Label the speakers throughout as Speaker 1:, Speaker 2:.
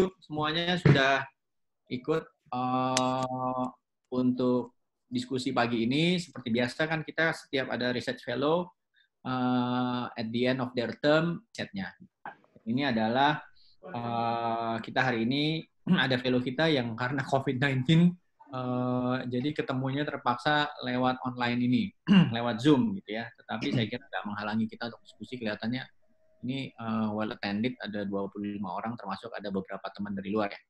Speaker 1: semuanya sudah ikut untuk diskusi pagi ini. Seperti biasa kan kita setiap ada research fellow at the end of their term setnya. Ini adalah kita hari ini ada fellow kita yang karena COVID-19 jadi ketemunya terpaksa lewat online ini, lewat Zoom gitu ya. Tetapi saya kira tidak menghalangi kita untuk diskusi. Kelihatannya ini well attended, ada 25 orang termasuk ada beberapa teman dari luar ya.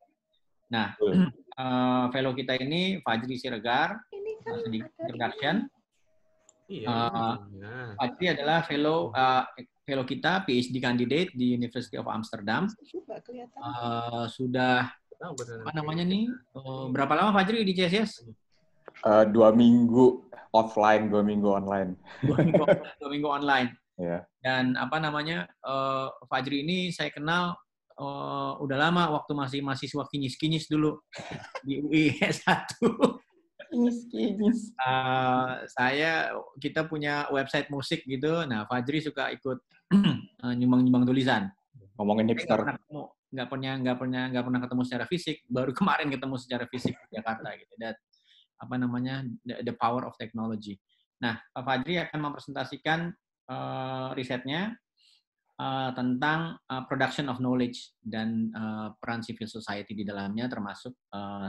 Speaker 1: Nah, fellow kita ini Fajri Siregar, sedikit introduction. Fajri adalah fellow kita, PhD candidate di University of Amsterdam. Sudah apa namanya nih? Berapa lama Fajri di CSIS?
Speaker 2: 2 minggu offline, 2 minggu online.
Speaker 1: 2 minggu online.
Speaker 2: Yeah.
Speaker 1: Dan apa namanya, Fajri ini saya kenal udah lama waktu masih mahasiswa kinyis-kinyis dulu di UI S1.
Speaker 2: Kinyis.
Speaker 1: Kita punya website musik gitu. Nah, Fajri suka ikut nyumbang tulisan.
Speaker 2: Ngomongin hipster.
Speaker 1: Nggak pernah ketemu secara fisik. Baru kemarin ketemu secara fisik di Jakarta gitu. Dan apa namanya, the power of technology. Nah, Pak Fajri akan mempresentasikan risetnya tentang production of knowledge dan peran civil society di dalamnya termasuk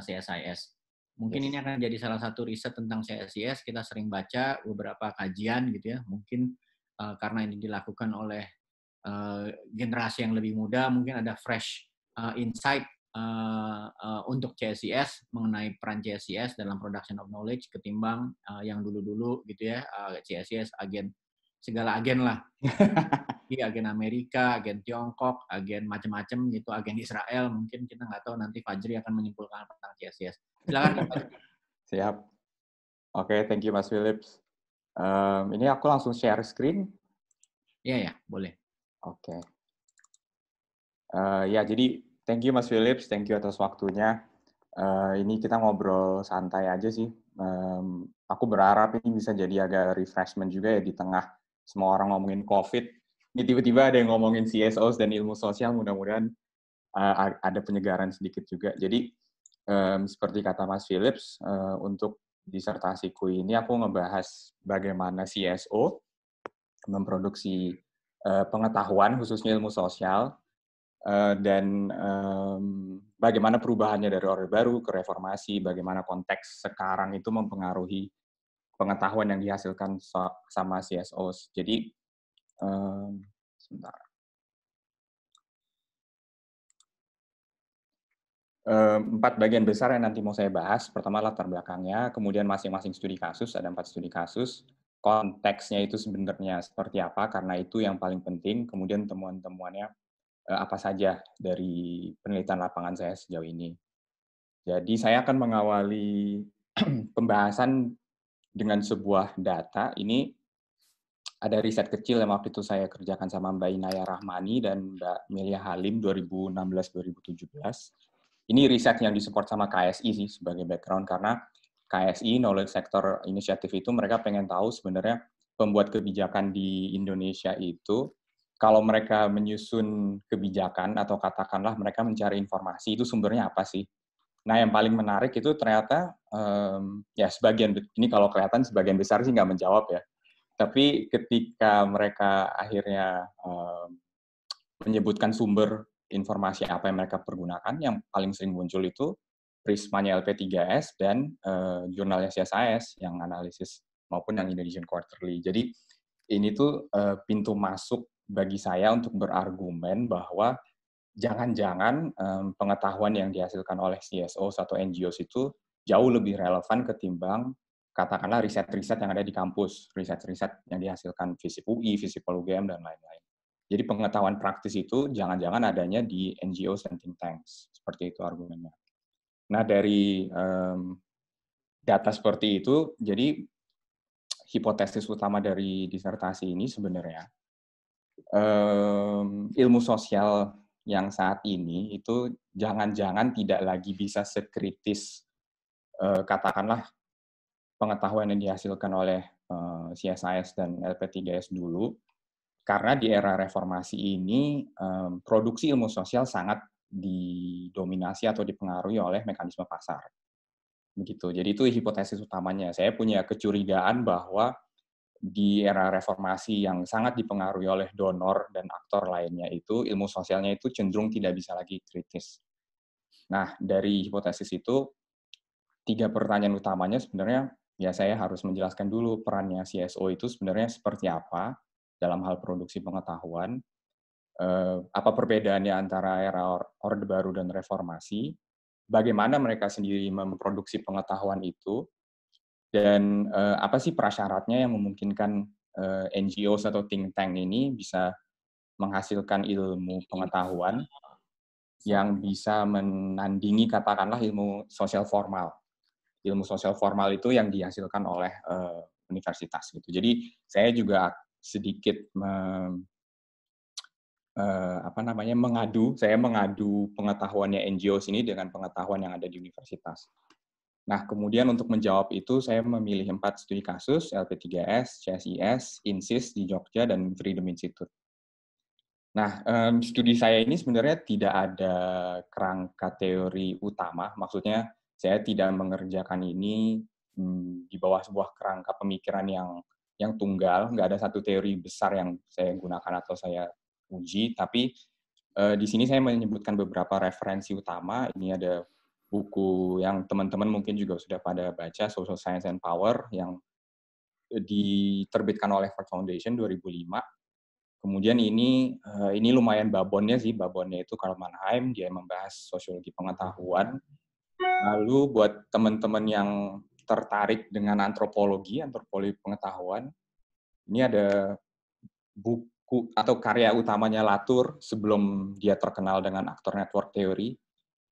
Speaker 1: CSIS. Mungkin ini akan jadi salah satu riset tentang CSIS. Kita sering baca beberapa kajian gitu ya. Mungkin karena ini dilakukan oleh generasi yang lebih muda, mungkin ada fresh insight untuk CSIS mengenai peran CSIS dalam production of knowledge ketimbang yang dulu-dulu gitu ya. CSIS segala agen lah. Agen Amerika, agen Tiongkok, agen macam-macam gitu, agen Israel. Mungkin kita nggak tahu, nanti Fajri akan menyimpulkan tentang CSIS. Silakan.
Speaker 2: Siap. Oke, thank you Mas Philips. Ini aku langsung share screen.
Speaker 1: Iya, boleh.
Speaker 2: Oke. Ya, jadi thank you Mas Philips, thank you atas waktunya. Ini kita ngobrol santai aja sih. Aku berharap ini bisa jadi agak refreshment juga ya di tengah semua orang ngomongin COVID. Ini tiba-tiba ada yang ngomongin CSOs dan ilmu sosial, mudah-mudahan ada penyegaran sedikit juga. Jadi, seperti kata Mas Philips, untuk disertasiku ini aku ngebahas bagaimana CSO memproduksi pengetahuan, khususnya ilmu sosial, dan bagaimana perubahannya dari Orde Baru ke Reformasi, bagaimana konteks sekarang itu mempengaruhi pengetahuan yang dihasilkan sama CSOs. Jadi, sebentar. 4 bagian besar yang nanti mau saya bahas. Pertama latar belakangnya, kemudian masing-masing studi kasus, ada 4 studi kasus. Konteksnya itu sebenarnya seperti apa, karena itu yang paling penting. Kemudian temuan-temuannya apa saja dari penelitian lapangan saya sejauh ini. Jadi saya akan mengawali pembahasan dengan sebuah data. Ini ada riset kecil yang waktu itu saya kerjakan sama Mbak Inaya Rahmani dan Mbak Melia Halim 2016-2017. Ini riset yang disupport sama KSI sih sebagai background, karena KSI, Knowledge Sector Initiative itu mereka pengen tahu sebenarnya pembuat kebijakan di Indonesia itu, kalau mereka menyusun kebijakan atau katakanlah mereka mencari informasi, itu sumbernya apa sih? Nah, yang paling menarik itu ternyata, ya sebagian, ini kalau kelihatan sebagian besar sih nggak menjawab ya. Tapi ketika mereka akhirnya menyebutkan sumber informasi apa yang mereka pergunakan, yang paling sering muncul itu Prismanya LP3S dan jurnalnya CSIS yang analisis maupun yang Indonesian Quarterly. Jadi ini tuh pintu masuk bagi saya untuk berargumen bahwa jangan-jangan pengetahuan yang dihasilkan oleh CSOs atau NGOs itu jauh lebih relevan ketimbang katakanlah riset-riset yang ada di kampus, riset-riset yang dihasilkan FISIP UI, FISIP UGM, dan lain-lain. Jadi pengetahuan praktis itu jangan-jangan adanya di NGOs dan think tanks. Seperti itu argumennya. Nah, dari data seperti itu, jadi hipotesis utama dari disertasi ini sebenarnya, ilmu sosial yang saat ini itu jangan-jangan tidak lagi bisa sekritis, katakanlah, pengetahuan yang dihasilkan oleh CSIS dan LP3S dulu, karena di era reformasi ini produksi ilmu sosial sangat didominasi atau dipengaruhi oleh mekanisme pasar. Begitu. Jadi itu hipotesis utamanya. Saya punya kecurigaan bahwa di era reformasi yang sangat dipengaruhi oleh donor dan aktor lainnya itu, ilmu sosialnya itu cenderung tidak bisa lagi kritis. Nah, dari hipotesis itu, 3 pertanyaan utamanya sebenarnya, ya saya harus menjelaskan dulu perannya CSO itu sebenarnya seperti apa dalam hal produksi pengetahuan, apa perbedaannya antara era Orde Baru dan Reformasi, bagaimana mereka sendiri memproduksi pengetahuan itu, dan apa sih prasyaratnya yang memungkinkan NGOs atau think tank ini bisa menghasilkan ilmu pengetahuan yang bisa menandingi katakanlah ilmu sosial formal. Ilmu sosial formal itu yang dihasilkan oleh universitas gitu. Jadi saya juga sedikit mengadu pengetahuannya NGOs ini dengan pengetahuan yang ada di universitas. Nah, kemudian untuk menjawab itu, saya memilih 4 studi kasus, LP3S, CSIS, INSIS di Jogja, dan Freedom Institute. Nah, studi saya ini sebenarnya tidak ada kerangka teori utama, maksudnya saya tidak mengerjakan ini di bawah sebuah kerangka pemikiran yang tunggal, nggak ada satu teori besar yang saya gunakan atau saya uji, tapi di sini saya menyebutkan beberapa referensi utama. Ini ada buku yang teman-teman mungkin juga sudah pada baca, Social Science and Power, yang diterbitkan oleh Ford Foundation 2005. Kemudian ini lumayan babonnya sih, babonnya itu Karl Mannheim, dia membahas sosiologi pengetahuan. Lalu buat teman-teman yang tertarik dengan antropologi pengetahuan, ini ada buku atau karya utamanya Latour sebelum dia terkenal dengan aktor network theory.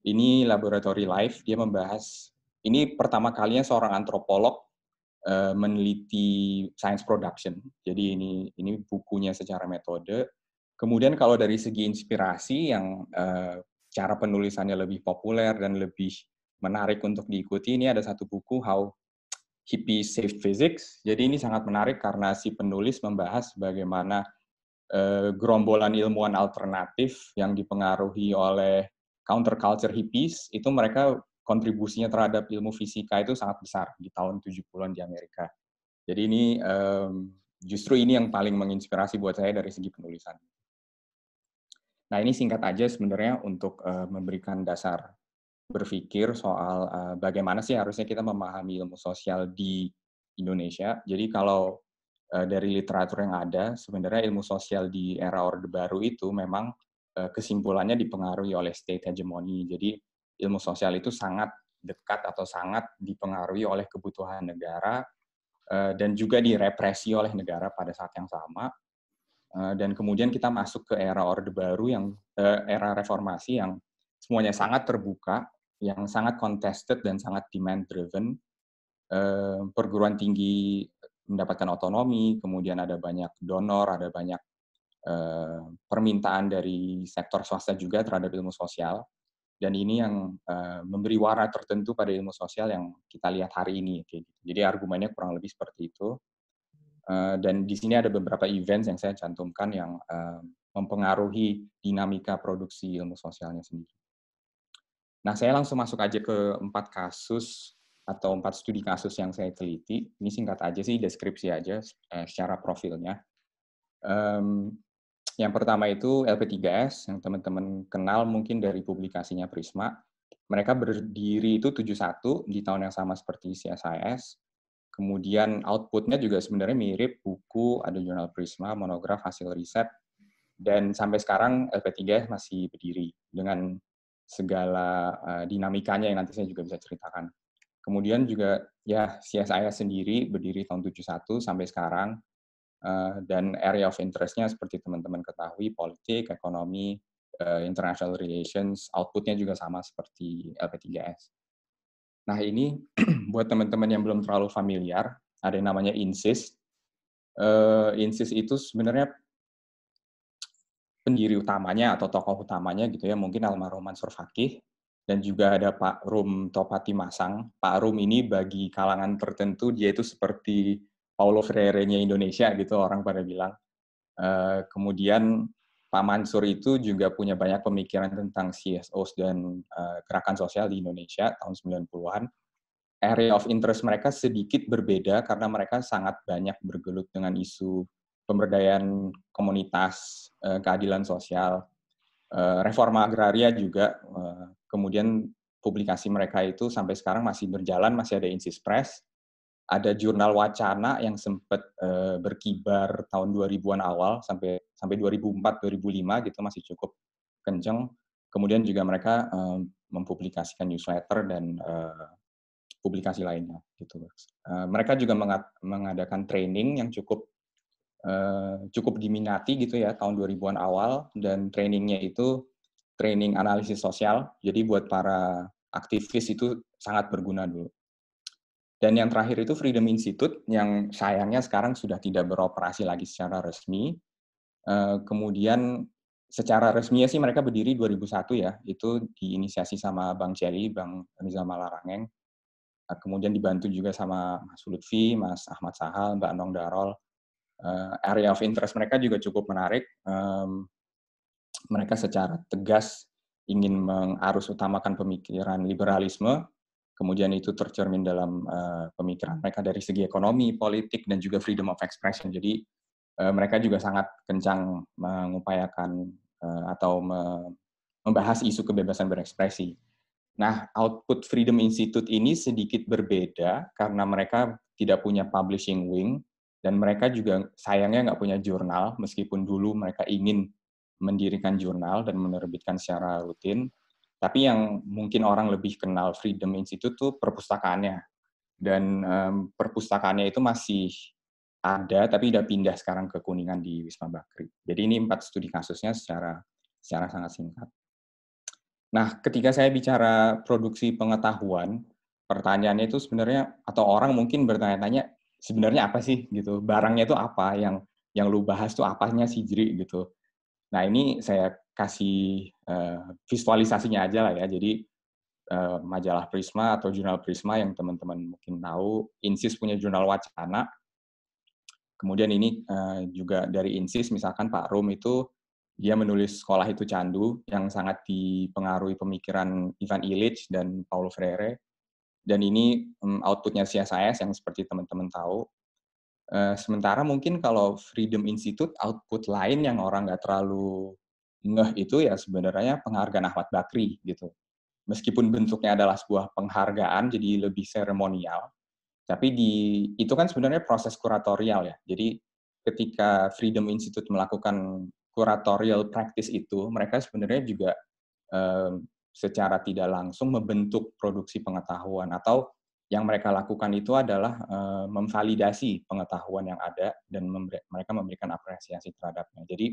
Speaker 2: Ini Laboratory Life, dia membahas, ini pertama kalinya seorang antropolog meneliti science production. Jadi ini bukunya secara metode. Kemudian kalau dari segi inspirasi yang cara penulisannya lebih populer dan lebih menarik untuk diikuti, ini ada satu buku How Hippies Saved Physics. Jadi ini sangat menarik karena si penulis membahas bagaimana gerombolan ilmuwan alternatif yang dipengaruhi oleh counterculture hippies, itu mereka kontribusinya terhadap ilmu fisika itu sangat besar di tahun 70-an di Amerika. Jadi ini justru ini yang paling menginspirasi buat saya dari segi penulisan. Nah, ini singkat aja sebenarnya untuk memberikan dasar berpikir soal bagaimana sih harusnya kita memahami ilmu sosial di Indonesia. Jadi kalau dari literatur yang ada, sebenarnya ilmu sosial di era Orde Baru itu memang kesimpulannya dipengaruhi oleh state hegemony. Jadi ilmu sosial itu sangat dekat atau sangat dipengaruhi oleh kebutuhan negara dan juga direpresi oleh negara pada saat yang sama. Dan kemudian kita masuk ke era Orde Baru yang era reformasi yang semuanya sangat terbuka, yang sangat contested dan sangat demand driven. Perguruan tinggi mendapatkan otonomi, kemudian ada banyak donor, ada banyak permintaan dari sektor swasta juga terhadap ilmu sosial, dan ini yang memberi warna tertentu pada ilmu sosial yang kita lihat hari ini. Kayak gitu. Jadi argumennya kurang lebih seperti itu. Dan di sini ada beberapa event yang saya cantumkan yang mempengaruhi dinamika produksi ilmu sosialnya sendiri. Nah, saya langsung masuk aja ke 4 kasus atau 4 studi kasus yang saya teliti. Ini singkat aja sih, deskripsi aja secara profilnya. Yang pertama itu LP3S, yang teman-teman kenal mungkin dari publikasinya Prisma. Mereka berdiri itu 71 di tahun yang sama seperti CSIS. Kemudian outputnya juga sebenarnya mirip buku, ada jurnal Prisma, monograf, hasil riset. Dan sampai sekarang LP3S masih berdiri dengan segala dinamikanya yang nanti saya juga bisa ceritakan. Kemudian juga ya CSIS sendiri berdiri tahun 71 sampai sekarang, dan area of interest-nya seperti teman-teman ketahui, politik, ekonomi, international relations, output-nya juga sama seperti LP3S. Nah ini buat teman-teman yang belum terlalu familiar, ada yang namanya INSIS. INSIS itu sebenarnya pendiri utamanya atau tokoh utamanya gitu ya, mungkin almarhum Mansur Fakih, dan juga ada Pak Rum Topati Masang. Pak Rum ini bagi kalangan tertentu dia itu seperti Paulo Freire-nya Indonesia gitu, orang pada bilang. Kemudian Pak Mansur itu juga punya banyak pemikiran tentang CSOs dan gerakan sosial di Indonesia tahun 90-an. Area of interest mereka sedikit berbeda karena mereka sangat banyak bergelut dengan isu pemberdayaan komunitas, keadilan sosial, reforma agraria juga. Kemudian publikasi mereka itu sampai sekarang masih berjalan, masih ada Insis Press, ada jurnal Wacana yang sempat berkibar tahun 2000-an awal sampai 2004 2005 gitu, masih cukup kenceng. Kemudian juga mereka mempublikasikan newsletter dan publikasi lainnya gitu. Mereka juga mengadakan training yang cukup diminati gitu ya tahun 2000-an awal, dan trainingnya itu training analisis sosial. Jadi buat para aktivis itu sangat berguna dulu. Dan yang terakhir itu Freedom Institute yang sayangnya sekarang sudah tidak beroperasi lagi secara resmi. Kemudian secara resminya sih mereka berdiri 2001 ya, itu diinisiasi sama Bang Celi, Bang Rizal Malarangeng. Kemudian dibantu juga sama Mas Lutfi, Mas Ahmad Sahal, Mbak Nong Darol. Area of interest mereka juga cukup menarik. Mereka secara tegas ingin mengarus utamakan pemikiran liberalisme, kemudian itu tercermin dalam pemikiran mereka dari segi ekonomi, politik, dan juga freedom of expression. Jadi mereka juga sangat kencang mengupayakan atau membahas isu kebebasan berekspresi. Nah, output Freedom Institute ini sedikit berbeda karena mereka tidak punya publishing wing, dan mereka juga sayangnya nggak punya jurnal, meskipun dulu mereka ingin mendirikan jurnal dan menerbitkan secara rutin. Tapi yang mungkin orang lebih kenal Freedom Institute itu perpustakaannya. Dan perpustakaannya itu masih ada, tapi udah pindah sekarang ke Kuningan di Wisma Bakri. Jadi ini 4 studi kasusnya secara sangat singkat. Nah, ketika saya bicara produksi pengetahuan, pertanyaannya itu sebenarnya, atau orang mungkin bertanya-tanya, sebenarnya apa sih gitu? Barangnya itu apa yang lu bahas tuh apanya sih, Jri gitu. Nah, ini saya kasih visualisasinya aja lah ya. Jadi majalah Prisma atau jurnal Prisma yang teman-teman mungkin tahu, Insis punya jurnal Wacana. Kemudian ini juga dari Insis, misalkan Pak Rum itu dia menulis Sekolah Itu Candu yang sangat dipengaruhi pemikiran Ivan Illich dan Paulo Freire. Dan ini outputnya CSIS yang seperti teman-teman tahu. Sementara mungkin kalau Freedom Institute, output lain yang orang nggak terlalu ngeh itu ya sebenarnya penghargaan Ahmad Bakri gitu. Meskipun bentuknya adalah sebuah penghargaan, jadi lebih seremonial, tapi itu kan sebenarnya proses kuratorial ya. Jadi ketika Freedom Institute melakukan kuratorial practice itu, mereka sebenarnya juga secara tidak langsung membentuk produksi pengetahuan, atau yang mereka lakukan itu adalah memvalidasi pengetahuan yang ada dan mereka memberikan apresiasi terhadapnya. Jadi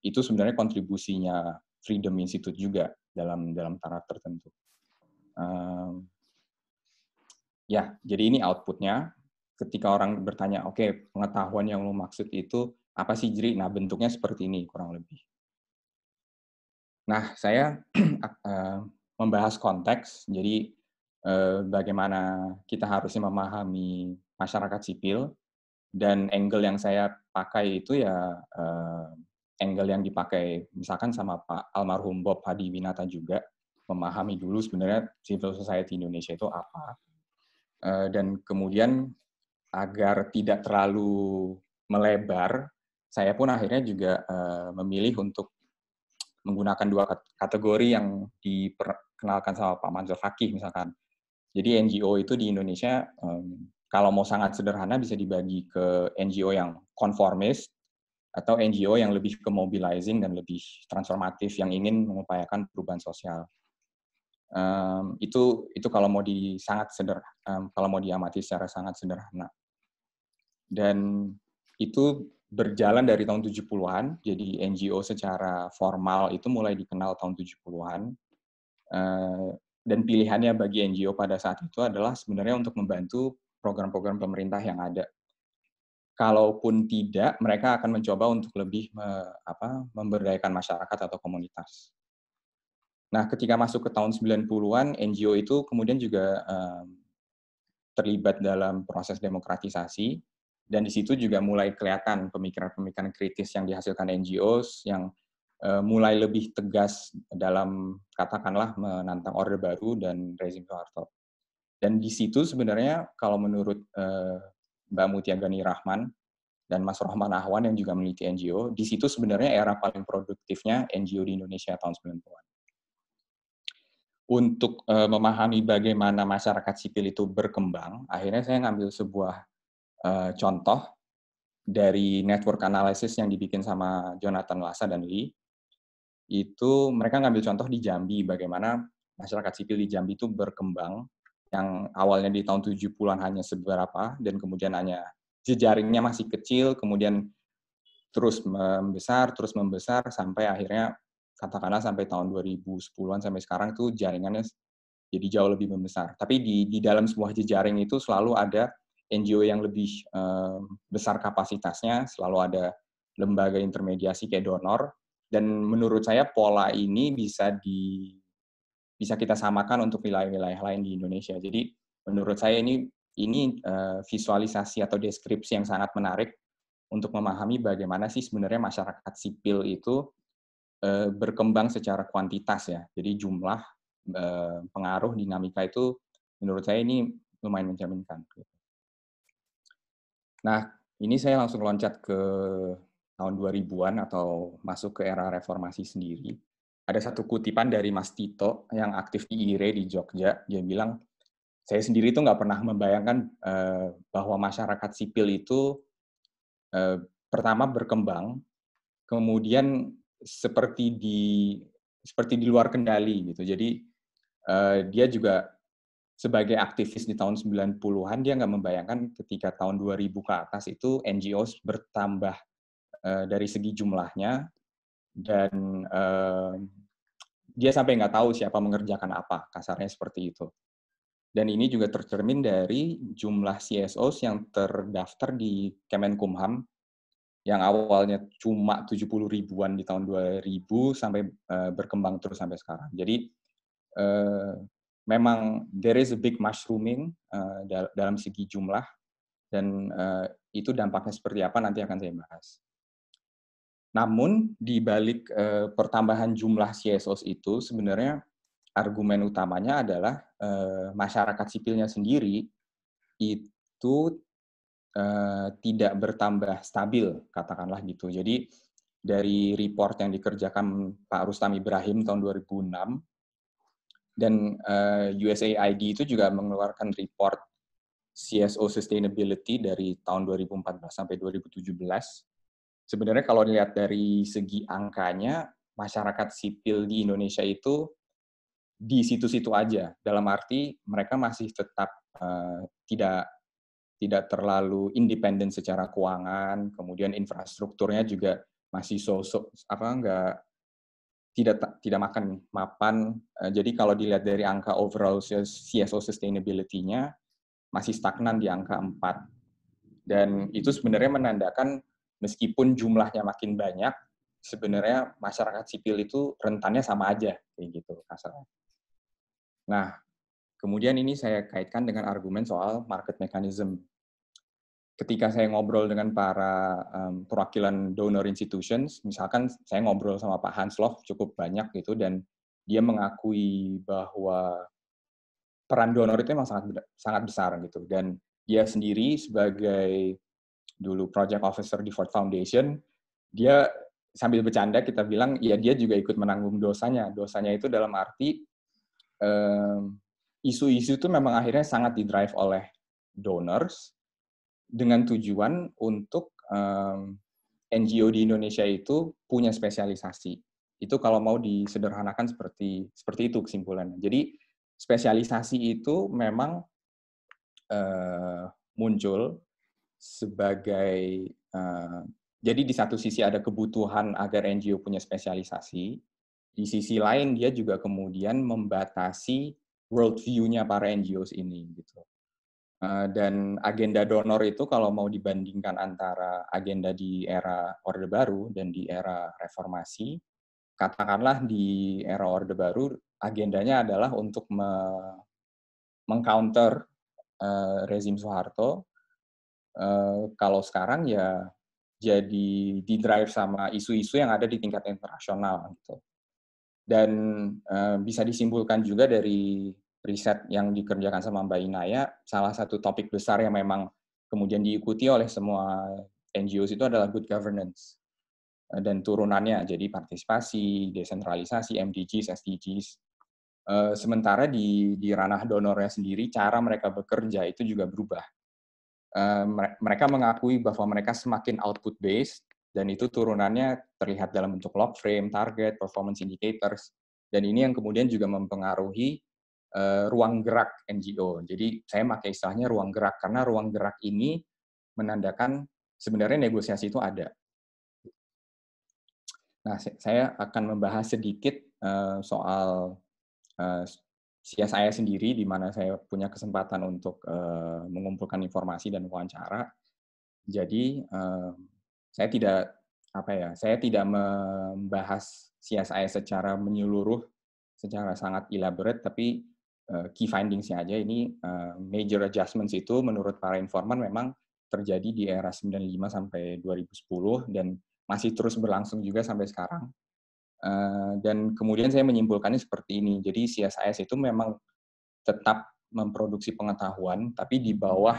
Speaker 2: itu sebenarnya kontribusinya Freedom Institute juga dalam taraf tertentu. Ya, jadi ini outputnya. Ketika orang bertanya, oke, pengetahuan yang lo maksud itu apa sih, Jri? Nah, bentuknya seperti ini kurang lebih. Nah, saya membahas konteks, jadi bagaimana kita harusnya memahami masyarakat sipil, dan angle yang saya pakai itu ya angle yang dipakai misalkan sama Pak almarhum Bob Hadi Winata juga, memahami dulu sebenarnya civil society Indonesia itu apa, dan kemudian agar tidak terlalu melebar, saya pun akhirnya juga memilih untuk menggunakan 2 kategori yang diperkenalkan sama Pak Mansur Fakih misalkan. Jadi NGO itu di Indonesia, kalau mau sangat sederhana bisa dibagi ke NGO yang konformis, atau NGO yang lebih ke mobilizing dan lebih transformatif, yang ingin mengupayakan perubahan sosial. Itu kalau mau kalau mau diamati secara sangat sederhana. Dan itu berjalan dari tahun 70-an, jadi NGO secara formal itu mulai dikenal tahun 70-an. Dan pilihannya bagi NGO pada saat itu adalah sebenarnya untuk membantu program-program pemerintah yang ada. Kalaupun tidak, mereka akan mencoba untuk lebih memberdayakan masyarakat atau komunitas. Nah, ketika masuk ke tahun 90-an, NGO itu kemudian juga terlibat dalam proses demokratisasi, Dan di situ juga mulai kelihatan pemikiran-pemikiran kritis yang dihasilkan NGOs yang mulai lebih tegas dalam katakanlah menantang Orde Baru dan rezim Soeharto. Dan di situ sebenarnya kalau menurut Mbak Mutia Gani Rahman dan Mas Rohman Ahwan yang juga meneliti NGO, di situ sebenarnya era paling produktifnya NGO di Indonesia tahun 90-an. Untuk memahami bagaimana masyarakat sipil itu berkembang, akhirnya saya ngambil sebuah contoh dari network analysis yang dibikin sama Jonathan Lassa dan Lee. Itu mereka ngambil contoh di Jambi, bagaimana masyarakat sipil di Jambi itu berkembang, yang awalnya di tahun 70-an hanya seberapa, dan kemudian hanya jejaringnya masih kecil, kemudian terus membesar, sampai akhirnya katakanlah sampai tahun 2010-an sampai sekarang itu jaringannya jadi jauh lebih membesar. Tapi di dalam sebuah jejaring itu selalu ada NGO yang lebih besar kapasitasnya, selalu ada lembaga intermediasi kayak donor, dan menurut saya pola ini bisa kita samakan untuk wilayah-wilayah lain di Indonesia. Jadi menurut saya ini visualisasi atau deskripsi yang sangat menarik untuk memahami bagaimana sih sebenarnya masyarakat sipil itu berkembang secara kuantitas ya. Jadi jumlah, pengaruh, dinamika itu menurut saya ini lumayan mencerminkan. Nah, ini saya langsung loncat ke tahun 2000-an atau masuk ke era reformasi sendiri. Ada satu kutipan dari Mas Tito yang aktif di IRE di Jogja. Dia bilang, saya sendiri itu nggak pernah membayangkan bahwa masyarakat sipil itu pertama berkembang, kemudian seperti di luar kendali gitu. Jadi dia juga sebagai aktivis di tahun 90-an, dia nggak membayangkan ketika tahun 2000 ke atas itu NGOs bertambah dari segi jumlahnya, dan dia sampai nggak tahu siapa mengerjakan apa, kasarnya seperti itu. Dan ini juga tercermin dari jumlah CSOs yang terdaftar di Kemenkumham, yang awalnya cuma 70 ribuan di tahun 2000 sampai berkembang terus sampai sekarang. Jadi memang there is a big mushrooming dalam segi jumlah, dan itu dampaknya seperti apa nanti akan saya bahas. Namun di balik pertambahan jumlah CSOs itu sebenarnya argumen utamanya adalah masyarakat sipilnya sendiri itu tidak bertambah stabil, katakanlah gitu. Jadi dari report yang dikerjakan Pak Rustam Ibrahim tahun 2006, dan USAID itu juga mengeluarkan report CSO Sustainability dari tahun 2014 sampai 2017. Sebenarnya kalau dilihat dari segi angkanya, masyarakat sipil di Indonesia itu di situ-situ aja. Dalam arti mereka masih tetap tidak terlalu independen secara keuangan, kemudian infrastrukturnya juga masih tidak mapan. Jadi kalau dilihat dari angka overall CSO sustainability-nya masih stagnan di angka 4. Dan itu sebenarnya menandakan meskipun jumlahnya makin banyak, sebenarnya masyarakat sipil itu rentannya sama aja, kayak gitu kasarnya. Nah, kemudian ini saya kaitkan dengan argumen soal market mechanism. Ketika saya ngobrol dengan para perwakilan donor institutions, misalkan saya ngobrol sama Pak Hanslof cukup banyak gitu, dan dia mengakui bahwa peran donor itu memang sangat besar gitu, dan dia sendiri sebagai dulu project officer di Ford Foundation, dia sambil bercanda kita bilang, ya dia juga ikut menanggung dosanya. Dosanya itu dalam arti isu-isu itu memang akhirnya sangat didrive oleh donors dengan tujuan untuk NGO di Indonesia itu punya spesialisasi. Itu kalau mau disederhanakan seperti itu kesimpulannya. Jadi spesialisasi itu memang muncul sebagai jadi di satu sisi ada kebutuhan agar NGO punya spesialisasi, di sisi lain dia juga kemudian membatasi world view-nya para NGOs ini gitu. Dan agenda donor itu kalau mau dibandingkan antara agenda di era Orde Baru dan di era reformasi, katakanlah di era Orde Baru agendanya adalah untuk mengcounter rezim Soeharto, Kalau sekarang ya jadi di-drive sama isu-isu yang ada di tingkat internasional gitu. Dan bisa disimpulkan juga dari riset yang dikerjakan sama Mbak Inaya, salah satu topik besar yang memang kemudian diikuti oleh semua NGOs itu adalah good governance dan turunannya, jadi partisipasi, desentralisasi, MDGs, SDGs. Sementara di ranah donornya sendiri, cara mereka bekerja itu juga berubah. Mereka mengakui bahwa mereka semakin output based dan itu turunannya terlihat dalam bentuk log frame, target, performance indicators, dan ini yang kemudian juga mempengaruhi ruang gerak NGO. Jadi saya pakai istilahnya ruang gerak karena ruang gerak ini menandakan sebenarnya negosiasi itu ada. Nah, saya akan membahas sedikit soal CSIS sendiri, di mana saya punya kesempatan untuk mengumpulkan informasi dan wawancara. Jadi saya tidak membahas CSIS secara menyeluruh, secara sangat elaborate, tapi key findings-nya aja. Ini major adjustments itu menurut para informan memang terjadi di era 95 sampai 2010 dan masih terus berlangsung juga sampai sekarang. Dan kemudian saya menyimpulkannya seperti ini. Jadi CSIS itu memang tetap memproduksi pengetahuan, tapi di bawah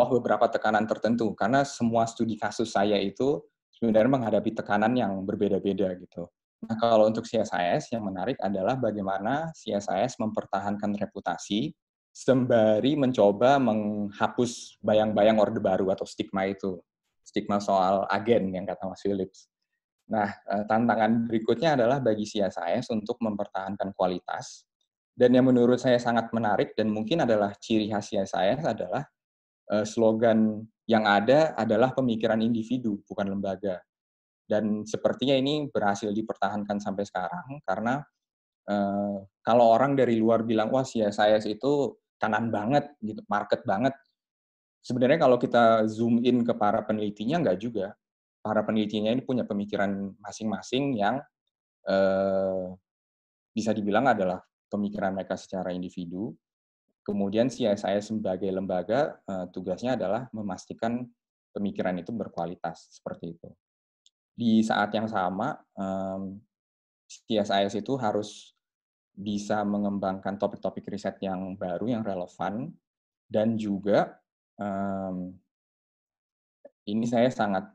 Speaker 2: beberapa tekanan tertentu. Karena semua studi kasus saya itu sebenarnya menghadapi tekanan yang berbeda-beda gitu. Nah, kalau untuk CSIS yang menarik adalah bagaimana CSIS mempertahankan reputasi sembari mencoba menghapus bayang-bayang Orde Baru atau stigma itu. Stigma soal agen yang kata Mas Philips. Nah, tantangan berikutnya adalah bagi CSIS untuk mempertahankan kualitas. Dan yang menurut saya sangat menarik dan mungkin adalah ciri khas CSIS adalah slogan yang ada adalah pemikiran individu, bukan lembaga. Dan sepertinya ini berhasil dipertahankan sampai sekarang, karena kalau orang dari luar bilang, wah CSIS itu kanan banget, gitu, market banget. Sebenarnya kalau kita zoom in ke para penelitinya, enggak juga. Para penelitinya ini punya pemikiran masing-masing yang bisa dibilang adalah pemikiran mereka secara individu. Kemudian CSIS sebagai lembaga, tugasnya adalah memastikan pemikiran itu berkualitas, seperti itu. Di saat yang sama, CSIS itu harus bisa mengembangkan topik-topik riset yang baru, yang relevan, dan juga ini saya sangat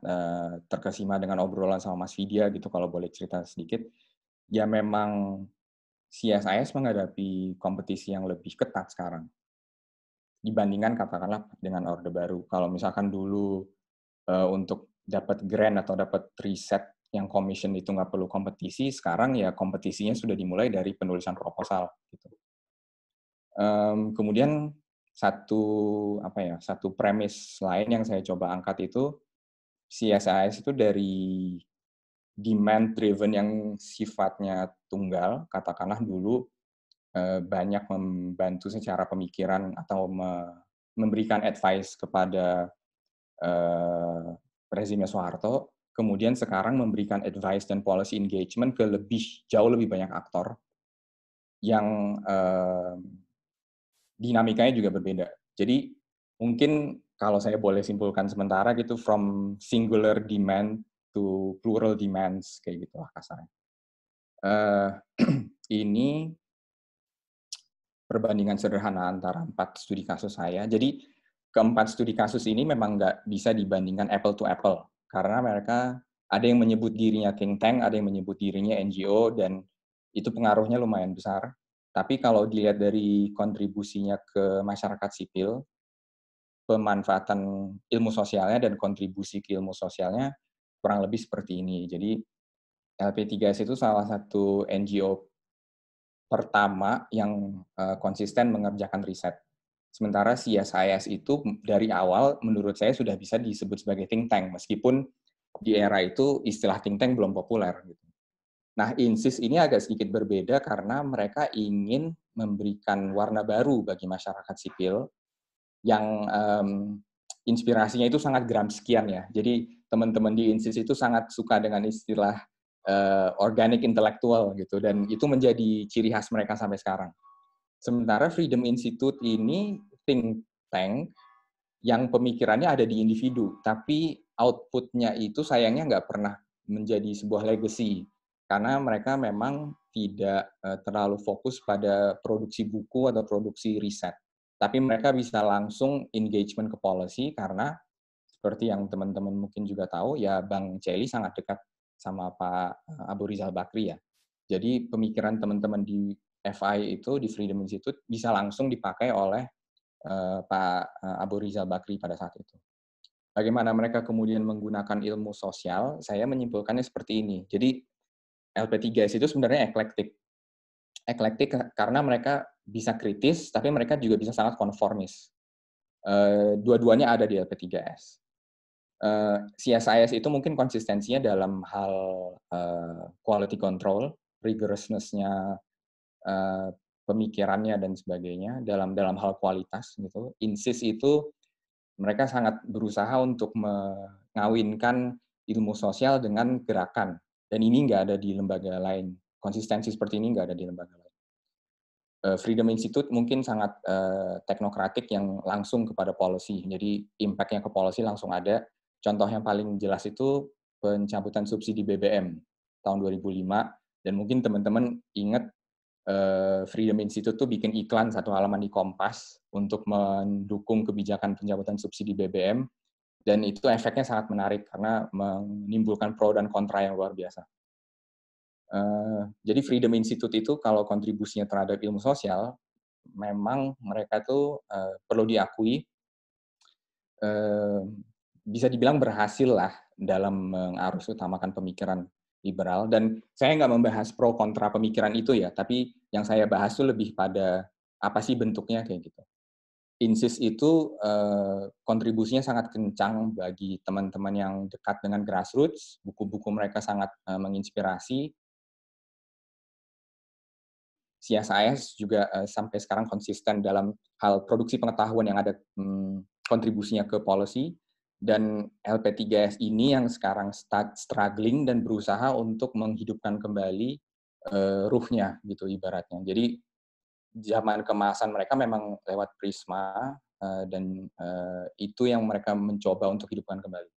Speaker 2: terkesima dengan obrolan sama Mas Vidya gitu, kalau boleh cerita sedikit. Ya memang CSIS menghadapi kompetisi yang lebih ketat sekarang dibandingkan katakanlah dengan Orde Baru. Kalau misalkan dulu untuk dapat grant atau dapat riset yang commission itu nggak perlu kompetisi, sekarang ya kompetisinya sudah dimulai dari penulisan proposal. Gitu. Kemudian satu premis lain yang saya coba angkat itu CSIS itu dari demand driven yang sifatnya tunggal, katakanlah dulu banyak membantu secara pemikiran atau memberikan advice kepada rezimnya Soeharto, kemudian sekarang memberikan advice dan policy engagement ke jauh lebih banyak aktor yang dinamikanya juga berbeda. Jadi mungkin kalau saya boleh simpulkan sementara gitu, from singular demand to plural demands, kayak gitulah kasarnya. Ini perbandingan sederhana antara 4 studi kasus saya. Jadi keempat studi kasus ini memang nggak bisa dibandingkan apple to apple, karena mereka ada yang menyebut dirinya think tank, ada yang menyebut dirinya NGO, dan itu pengaruhnya lumayan besar. Tapi kalau dilihat dari kontribusinya ke masyarakat sipil, pemanfaatan ilmu sosialnya dan kontribusi ke ilmu sosialnya kurang lebih seperti ini. Jadi LP3S itu salah satu NGO pertama yang konsisten mengerjakan riset. Sementara CSIS itu dari awal menurut saya sudah bisa disebut sebagai think tank, meskipun di era itu istilah think tank belum populer. Nah, INSIS ini agak sedikit berbeda karena mereka ingin memberikan warna baru bagi masyarakat sipil yang inspirasinya itu sangat Gramscian ya. Jadi teman-teman di INSIS itu sangat suka dengan istilah organic intellectual gitu, dan itu menjadi ciri khas mereka sampai sekarang. Sementara Freedom Institute ini think tank yang pemikirannya ada di individu, tapi output-nya itu sayangnya nggak pernah menjadi sebuah legacy, karena mereka memang tidak terlalu fokus pada produksi buku atau produksi riset. Tapi mereka bisa langsung engagement ke policy, karena seperti yang teman-teman mungkin juga tahu, ya Bang Celi sangat dekat sama Pak Abu Rizal Bakri ya. Jadi pemikiran teman-teman di FI itu, di Freedom Institute, bisa langsung dipakai oleh Pak Abu Rizal Bakri pada saat itu. Bagaimana mereka kemudian menggunakan ilmu sosial, saya menyimpulkannya seperti ini. Jadi LP3S itu sebenarnya eklektik. Eklektik karena mereka bisa kritis, tapi mereka juga bisa sangat konformis. Dua-duanya ada di LP3S. CSIS itu mungkin konsistensinya dalam hal quality control, rigorousness-nya pemikirannya dan sebagainya dalam hal kualitas gitu. INSIS itu mereka sangat berusaha untuk mengawinkan ilmu sosial dengan gerakan, dan ini nggak ada di lembaga lain. Konsistensi seperti ini nggak ada di lembaga lain. Freedom Institute mungkin sangat teknokratik yang langsung kepada policy, jadi impact-nya ke policy langsung ada. Contoh yang paling jelas itu pencabutan subsidi BBM tahun 2005, dan mungkin teman-teman ingat Freedom Institute tuh bikin iklan satu halaman di Kompas untuk mendukung kebijakan pencabutan subsidi BBM, dan itu efeknya sangat menarik karena menimbulkan pro dan kontra yang luar biasa. Jadi Freedom Institute itu kalau kontribusinya terhadap ilmu sosial, memang mereka tuh perlu diakui bisa dibilang berhasil lah dalam mengarus utamakan pemikiran liberal, dan saya nggak membahas pro kontra pemikiran itu ya, tapi yang saya bahas tuh lebih pada apa sih bentuknya kayak gitu. INSIS itu kontribusinya sangat kencang bagi teman-teman yang dekat dengan grassroots, buku-buku mereka sangat menginspirasi. CSIS juga sampai sekarang konsisten dalam hal produksi pengetahuan yang ada kontribusinya ke policy, dan LP3S ini yang sekarang struggling dan berusaha untuk menghidupkan kembali ruhnya gitu ibaratnya. Jadi zaman kemasan mereka memang lewat Prisma, dan itu yang mereka mencoba untuk hidupkan kembali.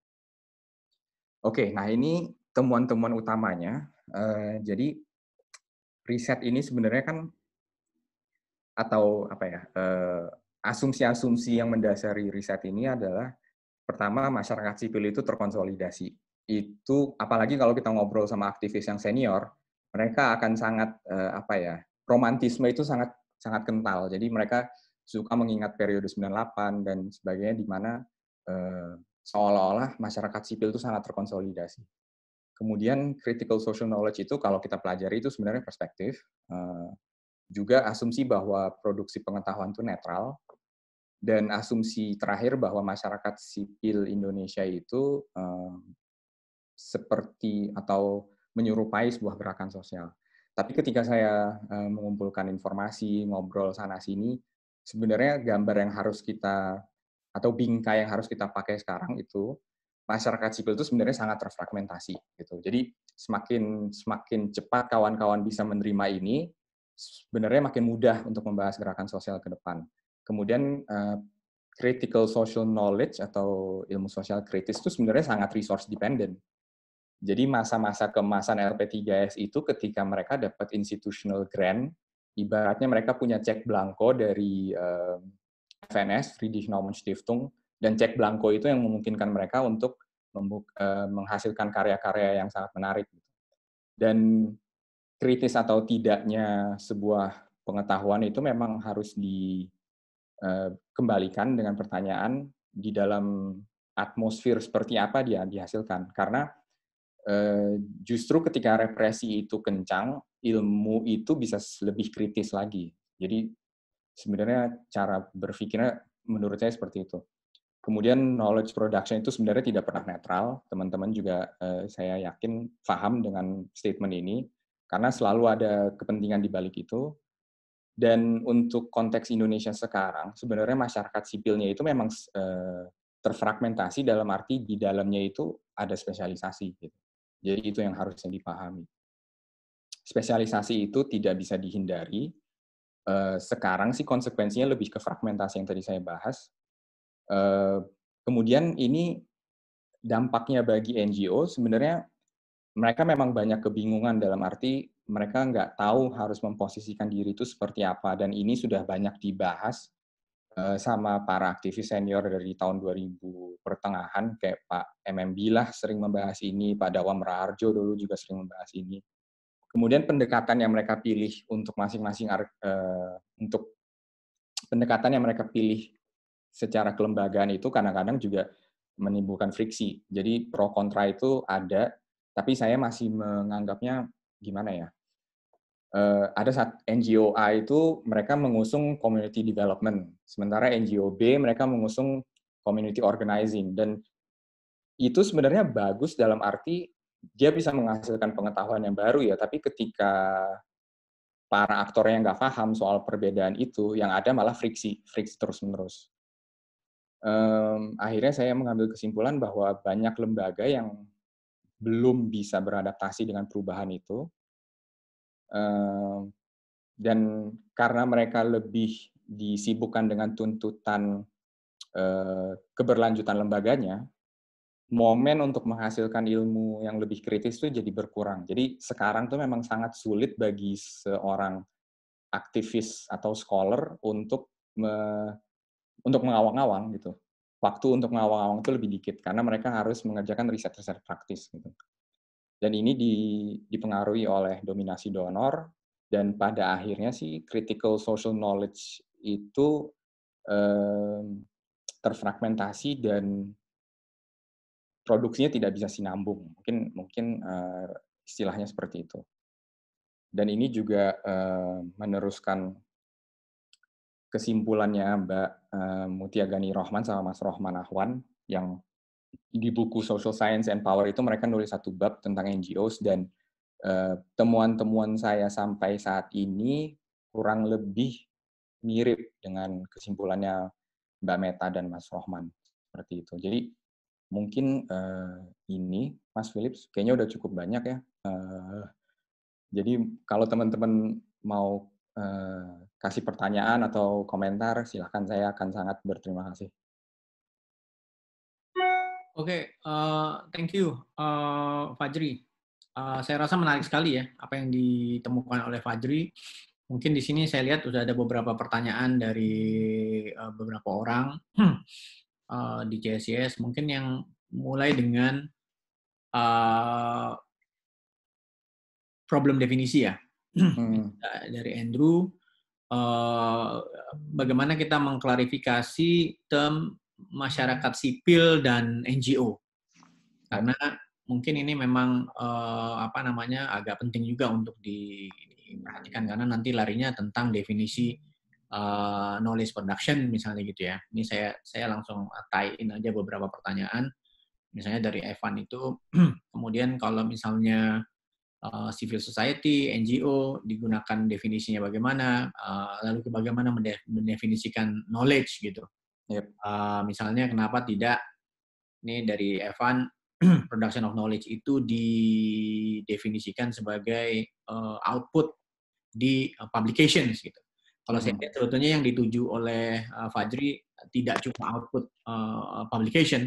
Speaker 2: Oke, nah ini temuan-temuan utamanya. Jadi riset ini sebenarnya kan, atau apa ya, asumsi-asumsi yang mendasari riset ini adalah, pertama, masyarakat sipil itu terkonsolidasi. Itu apalagi kalau kita ngobrol sama aktivis yang senior, mereka akan sangat apa ya, romantisme itu sangat sangat kental. Jadi mereka suka mengingat periode 98 dan sebagainya, di mana seolah-olah masyarakat sipil itu sangat terkonsolidasi. Kemudian critical social knowledge itu kalau kita pelajari itu sebenarnya perspektif, juga asumsi bahwa produksi pengetahuan itu netral, dan asumsi terakhir bahwa masyarakat sipil Indonesia itu seperti atau menyerupai sebuah gerakan sosial. Tapi ketika saya mengumpulkan informasi, ngobrol sana-sini, sebenarnya gambar yang harus kita, atau bingkai yang harus kita pakai sekarang itu, masyarakat sipil itu sebenarnya sangat terfragmentasi gitu. Jadi semakin cepat kawan-kawan bisa menerima ini, sebenarnya makin mudah untuk membahas gerakan sosial ke depan. Kemudian critical social knowledge atau ilmu sosial kritis itu sebenarnya sangat resource dependent. Jadi masa-masa kemasan LP3S itu ketika mereka dapat institutional grant, ibaratnya mereka punya cek blanko dari FNS, Friedrich Naumann Stiftung, dan cek blanko itu yang memungkinkan mereka untuk menghasilkan karya-karya yang sangat menarik. Dan kritis atau tidaknya sebuah pengetahuan itu memang harus dikembalikan dengan pertanyaan di dalam atmosfer seperti apa dia dihasilkan. Karena justru ketika represi itu kencang, ilmu itu bisa lebih kritis lagi. Jadi sebenarnya cara berpikirnya menurut saya seperti itu. Kemudian knowledge production itu sebenarnya tidak pernah netral. Teman-teman juga saya yakin paham dengan statement ini, karena selalu ada kepentingan di balik itu. Dan untuk konteks Indonesia sekarang, sebenarnya masyarakat sipilnya itu memang terfragmentasi, dalam arti di dalamnya itu ada spesialisasi. Gitu. Jadi itu yang harusnya dipahami. Spesialisasi itu tidak bisa dihindari. Sekarang sih konsekuensinya lebih ke fragmentasi yang tadi saya bahas. Kemudian ini dampaknya bagi NGO sebenarnya mereka memang banyak kebingungan dalam arti mereka nggak tahu harus memposisikan diri itu seperti apa, dan ini sudah banyak dibahas sama para aktivis senior dari tahun 2000 pertengahan kayak Pak MM Bilah sering membahas ini, Pak Dawam Raharjo dulu juga sering membahas ini. Kemudian pendekatan yang mereka pilih untuk masing-masing untuk pendekatan yang mereka pilih secara kelembagaan itu kadang-kadang juga menimbulkan friksi. Jadi pro kontra itu ada, tapi saya masih menganggapnya gimana ya? Ada saat NGO A itu mereka mengusung community development, sementara NGO B mereka mengusung community organizing, dan itu sebenarnya bagus dalam arti dia bisa menghasilkan pengetahuan yang baru ya, tapi ketika para aktornya nggak paham soal perbedaan itu, yang ada malah friksi terus-menerus. Akhirnya saya mengambil kesimpulan bahwa banyak lembaga yang belum bisa beradaptasi dengan perubahan itu, dan karena mereka lebih disibukkan dengan tuntutan keberlanjutan lembaganya, momen untuk menghasilkan ilmu yang lebih kritis itu jadi berkurang. Jadi sekarang tuh memang sangat sulit bagi seorang aktivis atau scholar untuk mengawang-awang gitu. Waktu untuk mengawang-awang itu lebih dikit karena mereka harus mengerjakan riset-riset praktis gitu. Dan ini dipengaruhi oleh dominasi donor, dan pada akhirnya sih critical social knowledge itu terfragmentasi dan produksinya tidak bisa sinambung. Mungkin istilahnya seperti itu. Dan ini juga meneruskan kesimpulannya Mbak Mutia Gani Rohman sama Mas Rohman Ahwan yang di buku Social Science and Power itu mereka nulis satu bab tentang NGOs, dan temuan-temuan saya sampai saat ini kurang lebih mirip dengan kesimpulannya Mbak Meta dan Mas Rohman seperti itu. Jadi mungkin ini Mas Philips kayaknya udah cukup banyak ya. Jadi kalau teman-teman mau kasih pertanyaan atau komentar, silakan, saya akan sangat berterima kasih.
Speaker 1: Oke, thank you, Fajri. Saya rasa menarik sekali ya apa yang ditemukan oleh Fajri. Mungkin di sini saya lihat sudah ada beberapa pertanyaan dari beberapa orang di CSIS. Mungkin yang mulai dengan problem definisi ya. Dari Andrew, bagaimana kita mengklarifikasi term masyarakat sipil dan NGO, karena mungkin ini memang agak penting juga untuk diperhatikan karena nanti larinya tentang definisi knowledge production misalnya gitu ya. Ini saya langsung tie in aja beberapa pertanyaan, misalnya dari Evan itu kemudian kalau misalnya civil society, NGO, digunakan definisinya bagaimana, lalu bagaimana mendefinisikan knowledge gitu.
Speaker 2: Yep.
Speaker 1: Misalnya kenapa tidak, ini dari Evan, production of knowledge itu didefinisikan sebagai output di publications gitu. Kalau saya lihat sebetulnya yang dituju oleh Fajri tidak cuma output publication,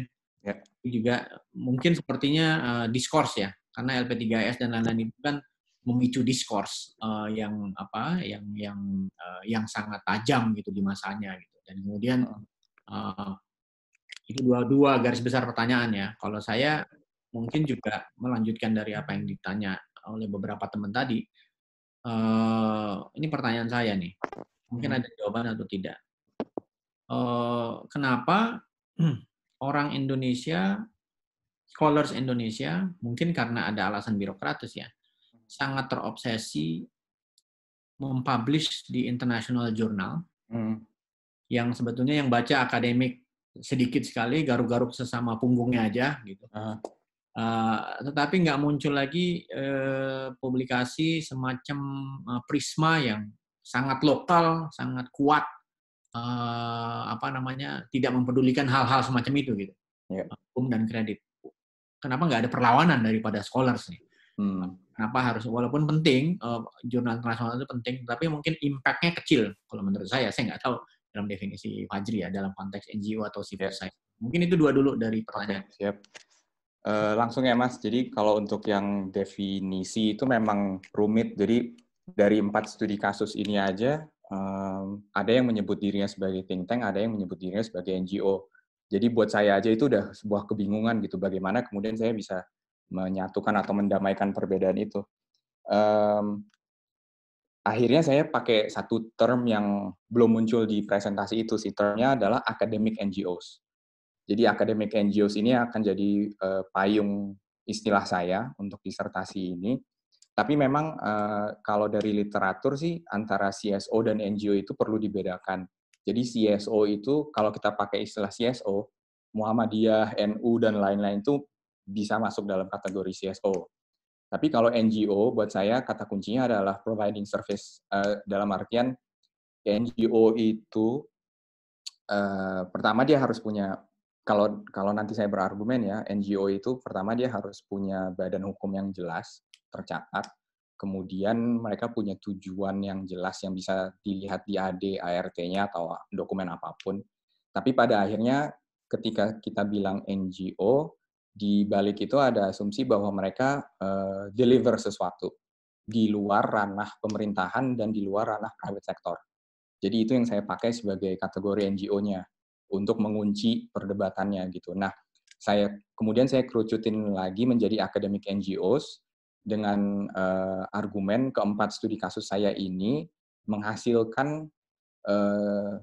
Speaker 1: juga mungkin sepertinya discourse ya, karena LP3S dan lain-lain itu kan memicu discourse yang sangat tajam gitu di masanya gitu. Dan kemudian itu dua garis besar pertanyaannya. Kalau saya mungkin juga melanjutkan dari apa yang ditanya oleh beberapa teman tadi. Ini pertanyaan saya nih, mungkin ada jawaban atau tidak. Kenapa orang Indonesia, scholars Indonesia, mungkin karena ada alasan birokratis ya, sangat terobsesi mempublish di international journal, yang sebetulnya yang baca akademik sedikit sekali, garuk-garuk sesama punggungnya aja gitu. Tetapi nggak muncul lagi publikasi semacam Prisma yang sangat lokal, sangat kuat, tidak mempedulikan hal-hal semacam itu gitu, hukum dan kredit. Kenapa nggak ada perlawanan daripada scholars nih? Kenapa harus, walaupun penting, jurnal internasional itu penting, tapi mungkin impact-nya kecil kalau menurut saya nggak tahu dalam definisi Fajri ya, dalam konteks NGO atau civil
Speaker 2: Ya.
Speaker 1: society. Mungkin itu dua dulu dari pertanyaan.
Speaker 2: Oke, siap. Langsung ya Mas, jadi kalau untuk yang definisi itu memang rumit. Jadi dari 4 studi kasus ini aja, ada yang menyebut dirinya sebagai think tank, ada yang menyebut dirinya sebagai NGO. Jadi buat saya aja itu udah sebuah kebingungan gitu, bagaimana kemudian saya bisa menyatukan atau mendamaikan perbedaan itu. Akhirnya saya pakai satu term yang belum muncul di presentasi itu, sih termnya adalah academic NGOs. Jadi academic NGOs ini akan jadi payung istilah saya untuk disertasi ini. Tapi memang kalau dari literatur sih antara CSO dan NGO itu perlu dibedakan. Jadi CSO itu kalau kita pakai istilah CSO, Muhammadiyah, NU dan lain-lain itu bisa masuk dalam kategori CSO. Tapi kalau NGO buat saya kata kuncinya adalah providing service, dalam artian NGO itu pertama dia harus punya, kalau nanti saya berargumen ya, NGO itu pertama dia harus punya badan hukum yang jelas, tercatat, kemudian mereka punya tujuan yang jelas yang bisa dilihat di AD, ART-nya atau dokumen apapun. Tapi pada akhirnya ketika kita bilang NGO, di balik itu ada asumsi bahwa mereka deliver sesuatu di luar ranah pemerintahan dan di luar ranah private sector. Jadi itu yang saya pakai sebagai kategori NGO-nya untuk mengunci perdebatannya gitu. Nah, kemudian saya kerucutin lagi menjadi academic NGOs dengan argumen keempat studi kasus saya ini menghasilkan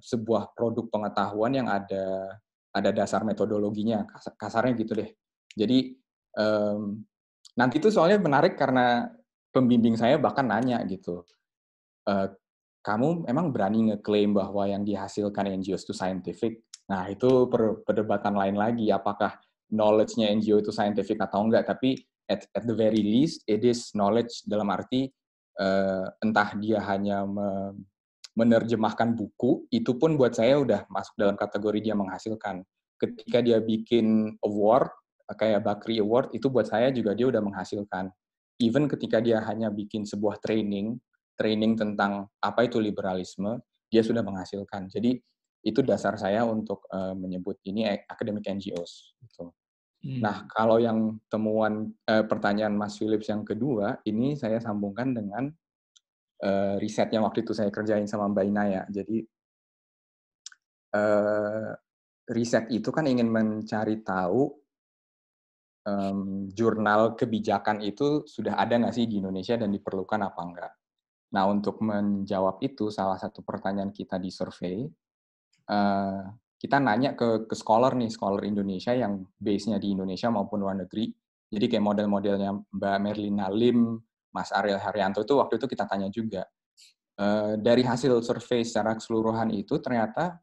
Speaker 2: sebuah produk pengetahuan yang ada dasar metodologinya, kasarnya gitu deh. Jadi nanti itu soalnya menarik karena pembimbing saya bahkan nanya gitu, kamu emang berani ngeklaim bahwa yang dihasilkan NGO itu scientific? Nah, itu perdebatan lain lagi. Apakah knowledge-nya NGO itu scientific atau enggak? Tapi at the very least, it is knowledge dalam arti entah dia hanya menerjemahkan buku, itu pun buat saya udah masuk dalam kategori dia menghasilkan. Ketika dia bikin award, kayak Bakri Award, itu buat saya juga dia udah menghasilkan. Even ketika dia hanya bikin sebuah training tentang apa itu liberalisme, dia sudah menghasilkan. Jadi itu dasar saya untuk menyebut ini academic NGOs. Gitu. Nah, kalau yang temuan pertanyaan Mas Philips yang kedua, ini saya sambungkan dengan riset yang waktu itu saya kerjain sama Mbak Inaya. Jadi riset itu kan ingin mencari tahu jurnal kebijakan itu sudah ada nggak sih di Indonesia dan diperlukan apa enggak. Nah, untuk menjawab itu, salah satu pertanyaan kita di survei, kita nanya ke scholar Indonesia yang base-nya di Indonesia maupun luar negeri. Jadi kayak model-modelnya Mbak Merlina Lim, Mas Ariel Haryanto itu waktu itu kita tanya juga. Dari hasil survei secara keseluruhan itu ternyata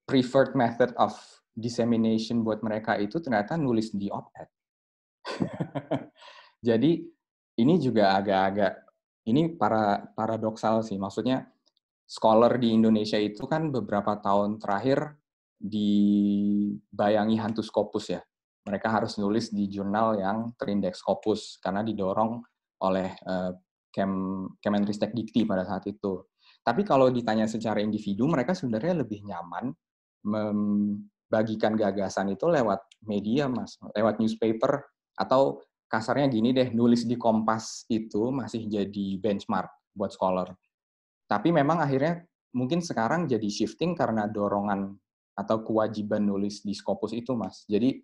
Speaker 2: preferred method of dissemination buat mereka itu ternyata nulis di op-ed. Jadi ini juga agak-agak, ini paradoksal sih. Maksudnya scholar di Indonesia itu kan beberapa tahun terakhir dibayangi hantu Scopus ya. Mereka harus nulis di jurnal yang terindeks Scopus karena didorong oleh Kemenristek Dikti pada saat itu. Tapi kalau ditanya secara individu, mereka sebenarnya lebih nyaman membagikan gagasan itu lewat media, Mas. Lewat newspaper, atau kasarnya gini deh, nulis di Kompas itu masih jadi benchmark buat scholar. Tapi memang akhirnya mungkin sekarang jadi shifting karena dorongan atau kewajiban nulis di Scopus itu, Mas. Jadi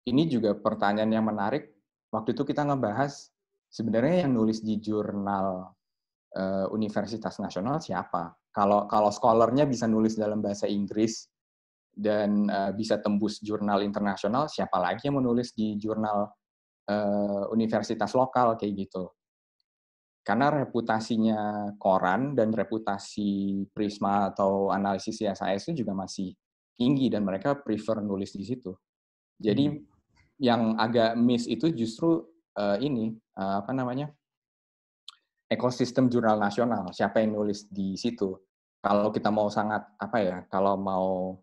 Speaker 2: ini juga pertanyaan yang menarik. Waktu itu kita ngebahas sebenarnya yang nulis di jurnal Universitas Nasional siapa? Kalau scholar-nya bisa nulis dalam bahasa Inggris dan bisa tembus jurnal internasional, siapa lagi yang menulis di jurnal universitas lokal kayak gitu? Karena reputasinya koran dan reputasi Prisma atau analisis CSIS itu juga masih tinggi dan mereka prefer nulis di situ. Jadi yang agak miss itu justru ekosistem jurnal nasional. Siapa yang nulis di situ? Kalau kita mau sangat kalau mau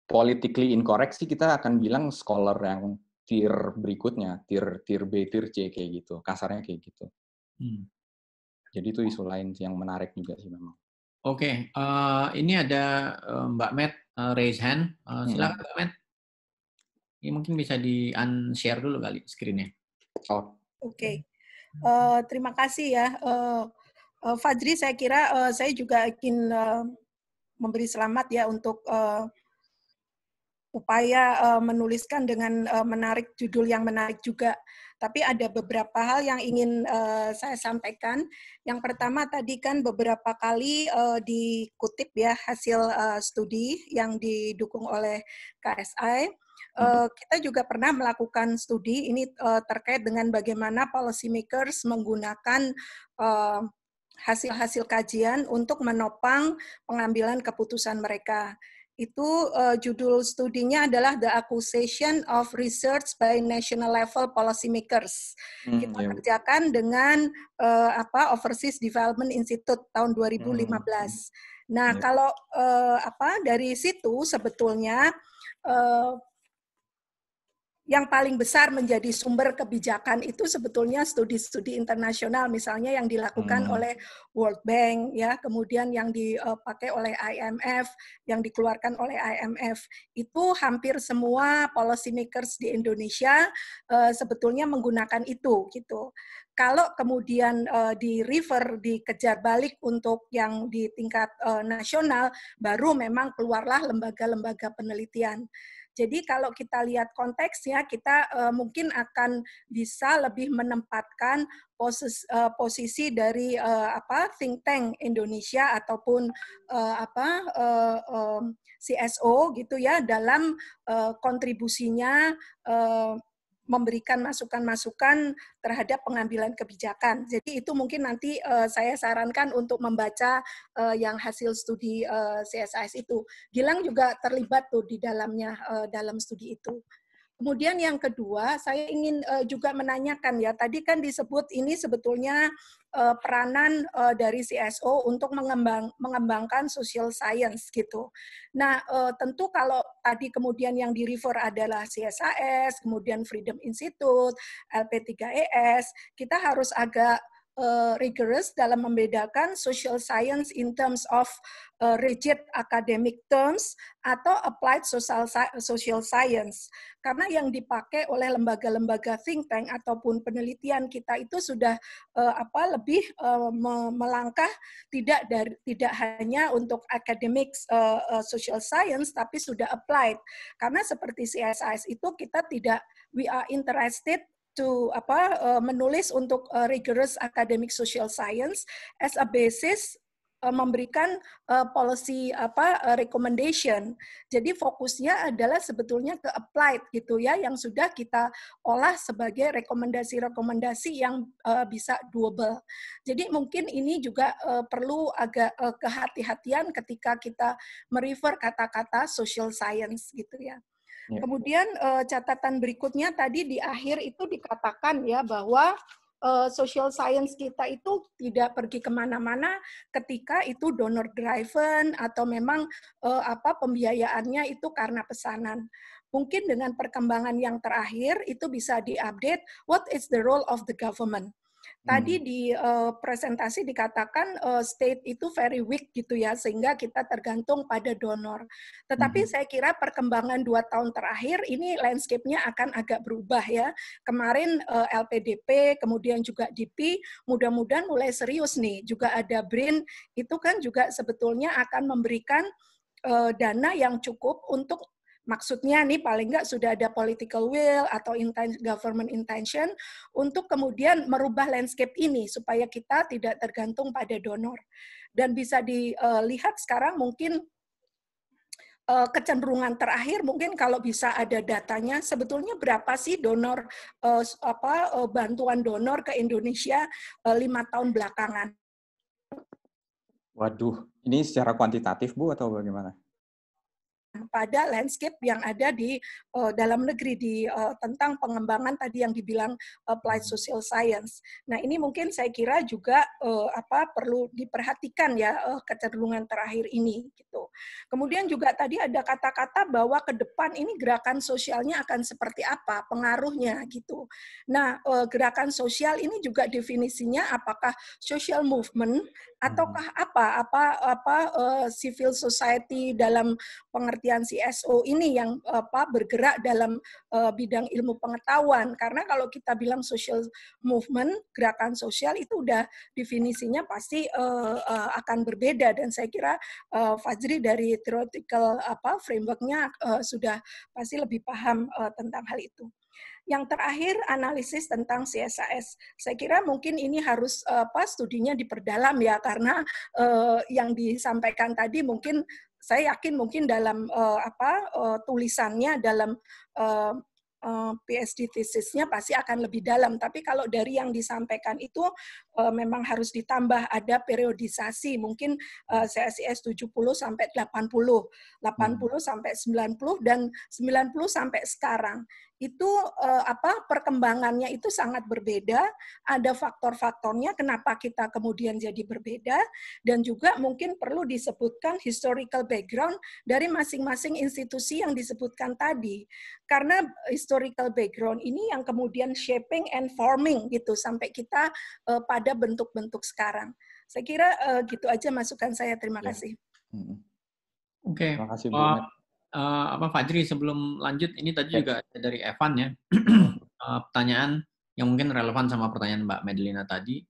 Speaker 2: politically incorrect sih kita akan bilang scholar yang tier berikutnya, tier B, tier C kayak gitu. Kasarnya kayak gitu. Jadi itu isu lain yang menarik juga sih memang.
Speaker 1: Oke, ini ada Mbak Matt raise hand. Silakan Mbak Matt. Ini mungkin bisa di-unshare dulu kali screen-nya.
Speaker 2: Oh,
Speaker 3: Oke. Terima kasih ya. Fajri, saya kira saya juga ingin memberi selamat ya untuk upaya menuliskan dengan menarik judul yang menarik juga. Tapi ada beberapa hal yang ingin saya sampaikan. Yang pertama tadi kan beberapa kali dikutip ya hasil studi yang didukung oleh KSI. Kita juga pernah melakukan studi ini terkait dengan bagaimana policy makers menggunakan hasil-hasil kajian untuk menopang pengambilan keputusan mereka. Itu judul studinya adalah The Accusation of Research by National Level Policymakers. Kita kerjakan dengan Overseas Development Institute tahun 2015. Nah, kalau dari situ sebetulnya yang paling besar menjadi sumber kebijakan itu sebetulnya studi-studi internasional, misalnya yang dilakukan oleh World Bank, ya, kemudian yang dipakai oleh IMF, yang dikeluarkan oleh IMF. Itu hampir semua policy makers di Indonesia sebetulnya menggunakan itu, gitu. Kalau kemudian dikejar balik untuk yang di tingkat nasional, baru memang keluarlah lembaga-lembaga penelitian. Jadi kalau kita lihat konteksnya, kita mungkin akan bisa lebih menempatkan posisi dari think tank Indonesia ataupun CSO gitu ya dalam kontribusinya memberikan masukan-masukan terhadap pengambilan kebijakan. Jadi itu mungkin nanti saya sarankan untuk membaca yang hasil studi CSIS itu. Gilang juga terlibat tuh di dalamnya, dalam studi itu. Kemudian yang kedua, saya ingin juga menanyakan ya, tadi kan disebut ini sebetulnya peranan dari CSO untuk mengembangkan social science gitu. Nah, tentu kalau tadi kemudian yang di-refer adalah CSIS, kemudian Freedom Institute, LP3ES, kita harus agak rigorous dalam membedakan social science in terms of rigid academic terms atau applied social science. Karena yang dipakai oleh lembaga-lembaga think tank ataupun penelitian kita itu sudah lebih melangkah tidak hanya untuk academic social science tapi sudah applied. Karena seperti CSIS itu kita tidak, we are interested to menulis untuk rigorous academic social science as a basis memberikan policy recommendation. Jadi fokusnya adalah sebetulnya ke applied gitu ya, yang sudah kita olah sebagai rekomendasi-rekomendasi yang bisa doable. Jadi mungkin ini juga perlu agak kehati-hatian ketika kita merefer kata-kata social science gitu ya. Kemudian catatan berikutnya tadi di akhir itu dikatakan ya bahwa social science kita itu tidak pergi kemana-mana ketika itu donor driven atau memang pembiayaannya itu karena pesanan. Mungkin dengan perkembangan yang terakhir itu bisa diupdate what is the role of the government. Tadi di presentasi dikatakan state itu very weak gitu ya, sehingga kita tergantung pada donor. Tetapi saya kira perkembangan 2 tahun terakhir ini landscape-nya akan agak berubah ya. Kemarin LPDP, kemudian juga DP, mudah-mudahan mulai serius nih. Juga ada BRIN, itu kan juga sebetulnya akan memberikan dana yang cukup untuk, maksudnya nih paling nggak sudah ada political will atau government intention untuk kemudian merubah landscape ini supaya kita tidak tergantung pada donor. Dan bisa dilihat sekarang mungkin kecenderungan terakhir mungkin kalau bisa ada datanya sebetulnya berapa sih donor bantuan donor ke Indonesia 5 tahun belakangan.
Speaker 2: Waduh, ini secara kuantitatif Bu atau bagaimana?
Speaker 3: pada landscape yang ada di dalam negeri tentang pengembangan tadi yang dibilang applied social science. Nah, ini mungkin saya kira juga perlu diperhatikan ya kecenderungan terakhir ini gitu. Kemudian juga tadi ada kata-kata bahwa ke depan ini gerakan sosialnya akan seperti apa, pengaruhnya gitu. Nah, gerakan sosial ini juga definisinya apakah social movement ataukah civil society dalam pengertian CSO ini yang bergerak dalam bidang ilmu pengetahuan. Karena kalau kita bilang social movement, gerakan sosial itu udah definisinya pasti akan berbeda, dan saya kira Fajri dari theoretical framework-nya sudah pasti lebih paham tentang hal itu. Yang terakhir, analisis tentang CSIS. Saya kira mungkin ini harus studinya diperdalam ya, karena yang disampaikan tadi mungkin saya yakin mungkin dalam tulisannya, dalam PhD tesisnya pasti akan lebih dalam. Tapi kalau dari yang disampaikan itu memang harus ditambah ada periodisasi, mungkin CSIS 70 sampai 80, 80 sampai 90, dan 90 sampai sekarang. Itu perkembangannya itu sangat berbeda, ada faktor-faktornya kenapa kita kemudian jadi berbeda, dan juga mungkin perlu disebutkan historical background dari masing-masing institusi yang disebutkan tadi. Karena historical background ini yang kemudian shaping and forming gitu sampai kita pada bentuk-bentuk sekarang. Saya kira gitu aja masukan saya. Terima kasih.
Speaker 1: Oke.
Speaker 2: Terima kasih, Bu.
Speaker 1: Fajri, sebelum lanjut, ini tadi juga dari Evan ya, pertanyaan yang mungkin relevan sama pertanyaan Mbak Medlina tadi.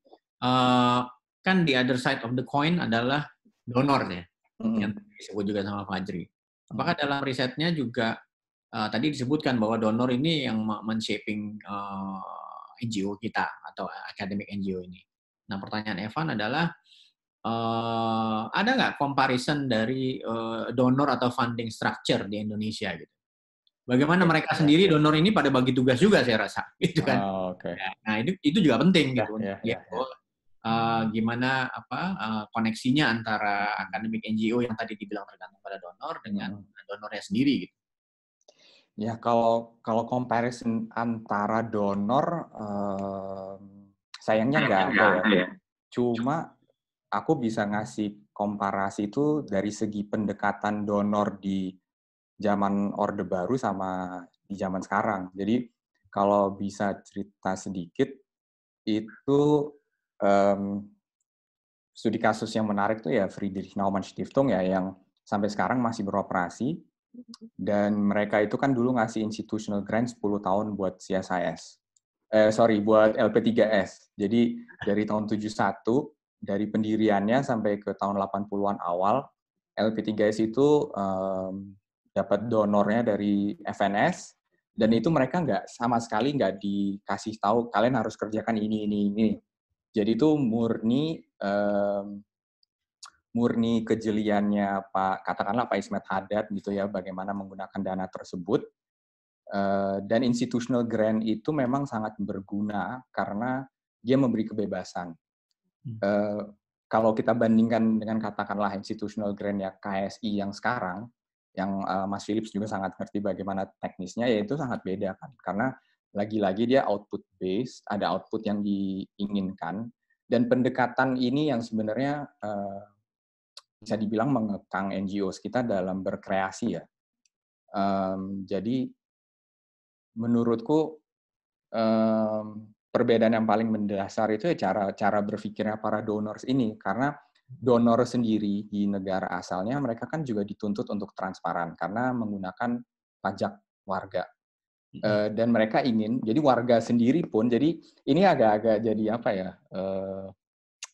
Speaker 1: Kan the other side of the coin adalah donor ya, yang disebut juga sama Fajri. Apakah dalam risetnya juga tadi disebutkan bahwa donor ini yang men-shaping NGO kita atau academic NGO ini. Nah, pertanyaan Evan adalah, ada nggak comparison dari donor atau funding structure di Indonesia gitu? Bagaimana mereka sendiri donor ini pada bagi tugas juga, saya rasa, gitu kan? Nah, itu juga penting gitu. Gimana koneksinya antara akademik NGO yang tadi dibilang tergantung pada donor dengan donornya sendiri gitu.
Speaker 2: Ya, kalau comparison antara donor, sayangnya nggak ada ya. Cuma aku bisa ngasih komparasi itu dari segi pendekatan donor di zaman Orde Baru sama di zaman sekarang. Jadi kalau bisa cerita sedikit, itu studi kasus yang menarik tuh ya Friedrich Naumann Stiftung ya, yang sampai sekarang masih beroperasi. Dan mereka itu kan dulu ngasih institutional grant 10 tahun buat CSIS. Buat LP3S. Jadi dari tahun 71, dari pendiriannya sampai ke tahun 80-an awal, LP3S itu dapat donornya dari FNS, dan itu mereka sama sekali nggak dikasih tahu, kalian harus kerjakan ini. Jadi itu murni kejeliannya katakanlah Pak Ismet Haddad gitu ya, bagaimana menggunakan dana tersebut. Dan institutional grant itu memang sangat berguna karena dia memberi kebebasan. Kalau kita bandingkan dengan katakanlah institutional grant ya KSI yang sekarang, yang Mas Philips juga sangat ngerti bagaimana teknisnya, ya itu sangat beda kan. Karena lagi-lagi dia output based, ada output yang diinginkan, dan pendekatan ini yang sebenarnya bisa dibilang mengekang NGOs kita dalam berkreasi ya. Jadi menurutku perbedaan yang paling mendasar itu ya cara berpikirnya para donors ini, karena donor sendiri di negara asalnya mereka kan juga dituntut untuk transparan karena menggunakan pajak warga. Dan mereka ingin, jadi warga sendiri pun, jadi ini agak-agak jadi apa ya,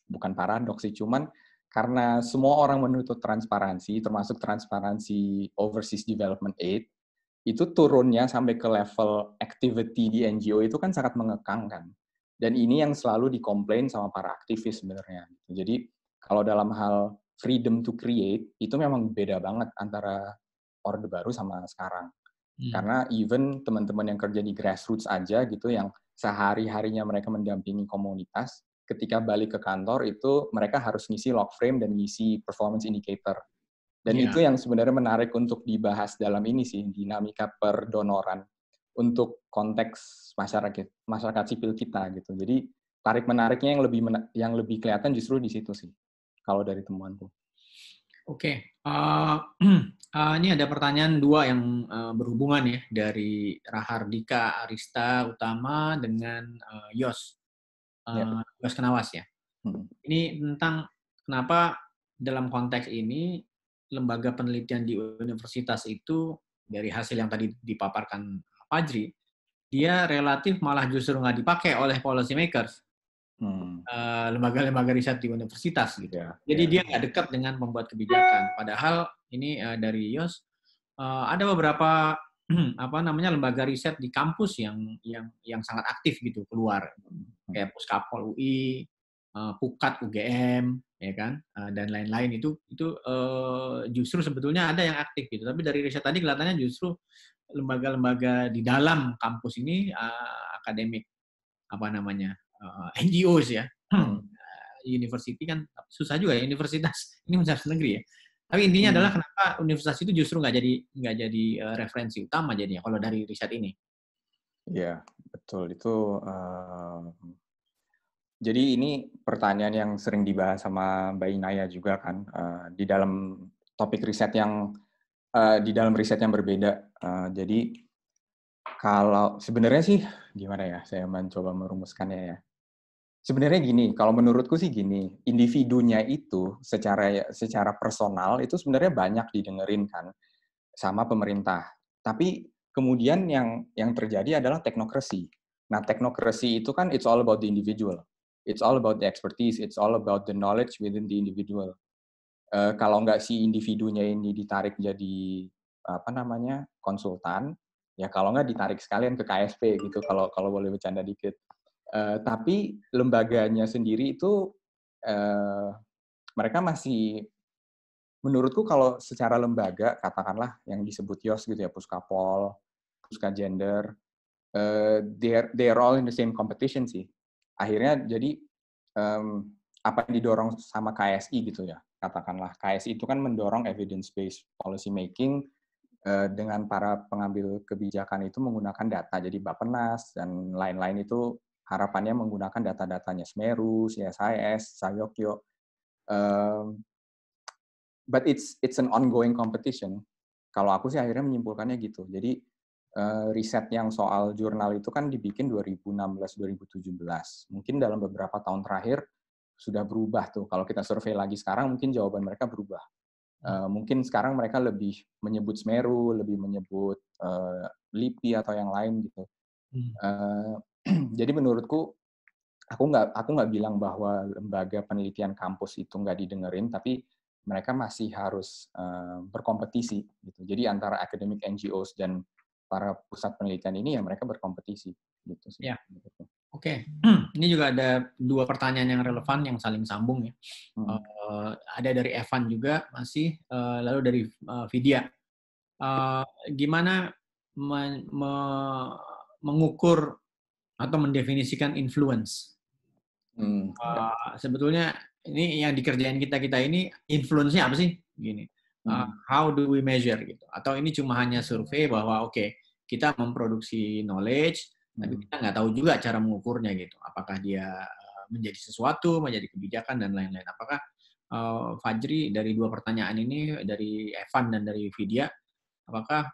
Speaker 2: bukan paradoks sih, cuman karena semua orang menuntut transparansi, termasuk transparansi overseas development aid, itu turunnya sampai ke level activity di NGO itu kan sangat mengekang kan. Dan ini yang selalu dikomplain sama para aktivis sebenarnya. Jadi kalau dalam hal freedom to create, itu memang beda banget antara Orde Baru sama sekarang. Karena even teman-teman yang kerja di grassroots aja gitu, yang sehari-harinya mereka mendampingi komunitas, ketika balik ke kantor itu mereka harus ngisi log frame dan ngisi performance indicator. Dan itu yang sebenarnya menarik untuk dibahas dalam ini sih, dinamika perdonoran untuk konteks masyarakat sipil kita gitu. Jadi tarik menariknya yang lebih kelihatan justru di situ sih, kalau dari temuanku.
Speaker 1: Oke, ini ada pertanyaan dua yang berhubungan ya, dari Rahardika Arista Utama dengan Yos Kenawas ya. Ini tentang kenapa dalam konteks ini lembaga penelitian di universitas itu, dari hasil yang tadi dipaparkan Fajri, dia relatif malah justru nggak dipakai oleh policy makers, lembaga-lembaga riset di universitas gitu. Jadi dia nggak dekat dengan pembuat kebijakan. Padahal ini dari Yos ada beberapa lembaga riset di kampus yang sangat aktif gitu keluar, kayak Puskapol UI, Pukat UGM, ya kan, dan lain-lain itu justru sebetulnya ada yang aktif gitu. Tapi dari riset tadi kelihatannya justru lembaga-lembaga di dalam kampus ini akademik NGOs ya. University kan susah juga ya, universitas ini universitas negeri ya. Tapi intinya adalah kenapa universitas itu justru nggak jadi referensi utama jadinya kalau dari riset ini.
Speaker 2: Iya, betul. Itu jadi ini pertanyaan yang sering dibahas sama Mbak Inaya juga kan, di dalam topik riset di dalam riset yang berbeda. Jadi kalau sebenarnya sih gimana ya, saya mencoba merumuskannya ya. Sebenarnya gini, kalau menurutku sih gini, individunya itu secara personal itu sebenarnya banyak didengerin kan sama pemerintah. Tapi kemudian yang terjadi adalah teknokrasi. Nah, teknokrasi itu kan it's all about the individual. It's all about the expertise, it's all about the knowledge within the individual. Kalau nggak si individunya ini ditarik jadi konsultan, ya kalau nggak ditarik sekalian ke KSP gitu, kalau boleh bercanda dikit. Tapi lembaganya sendiri itu mereka masih, menurutku kalau secara lembaga, katakanlah yang disebut Yos gitu ya, Puskapol, Puskagender, they are all in the same competition sih. Akhirnya jadi apa yang didorong sama KSI gitu ya, katakanlah KSI itu kan mendorong evidence-based policy making dengan para pengambil kebijakan itu menggunakan data. Jadi Bappenas dan lain-lain itu harapannya menggunakan data-datanya Semeru, CSIS, Sayokyo. But it's an ongoing competition. Kalau aku sih akhirnya menyimpulkannya gitu. Jadi riset yang soal jurnal itu kan dibikin 2016-2017. Mungkin dalam beberapa tahun terakhir sudah berubah tuh. Kalau kita survei lagi sekarang, mungkin jawaban mereka berubah. Mungkin sekarang mereka lebih menyebut Semeru, lebih menyebut LIPI atau yang lain gitu. Jadi menurutku, aku nggak bilang bahwa lembaga penelitian kampus itu nggak didengerin, tapi mereka masih harus berkompetisi gitu. Jadi antara academic NGOs dan para pusat penelitian ini ya mereka berkompetisi gitu sih.
Speaker 1: Ya. Oke. Ini juga ada dua pertanyaan yang relevan yang saling sambung ya. Ada dari Evan juga masih, lalu dari Vidya. Gimana mengukur atau mendefinisikan influence? Sebetulnya ini yang dikerjain kita ini influence-nya apa sih? Gini, how do we measure gitu? Atau ini cuma hanya survei bahwa oke, kita memproduksi knowledge, tapi kita nggak tahu juga cara mengukurnya gitu. Apakah dia menjadi sesuatu, menjadi kebijakan dan lain-lain. Apakah Fajri dari dua pertanyaan ini, dari Evan dan dari Vidya, apakah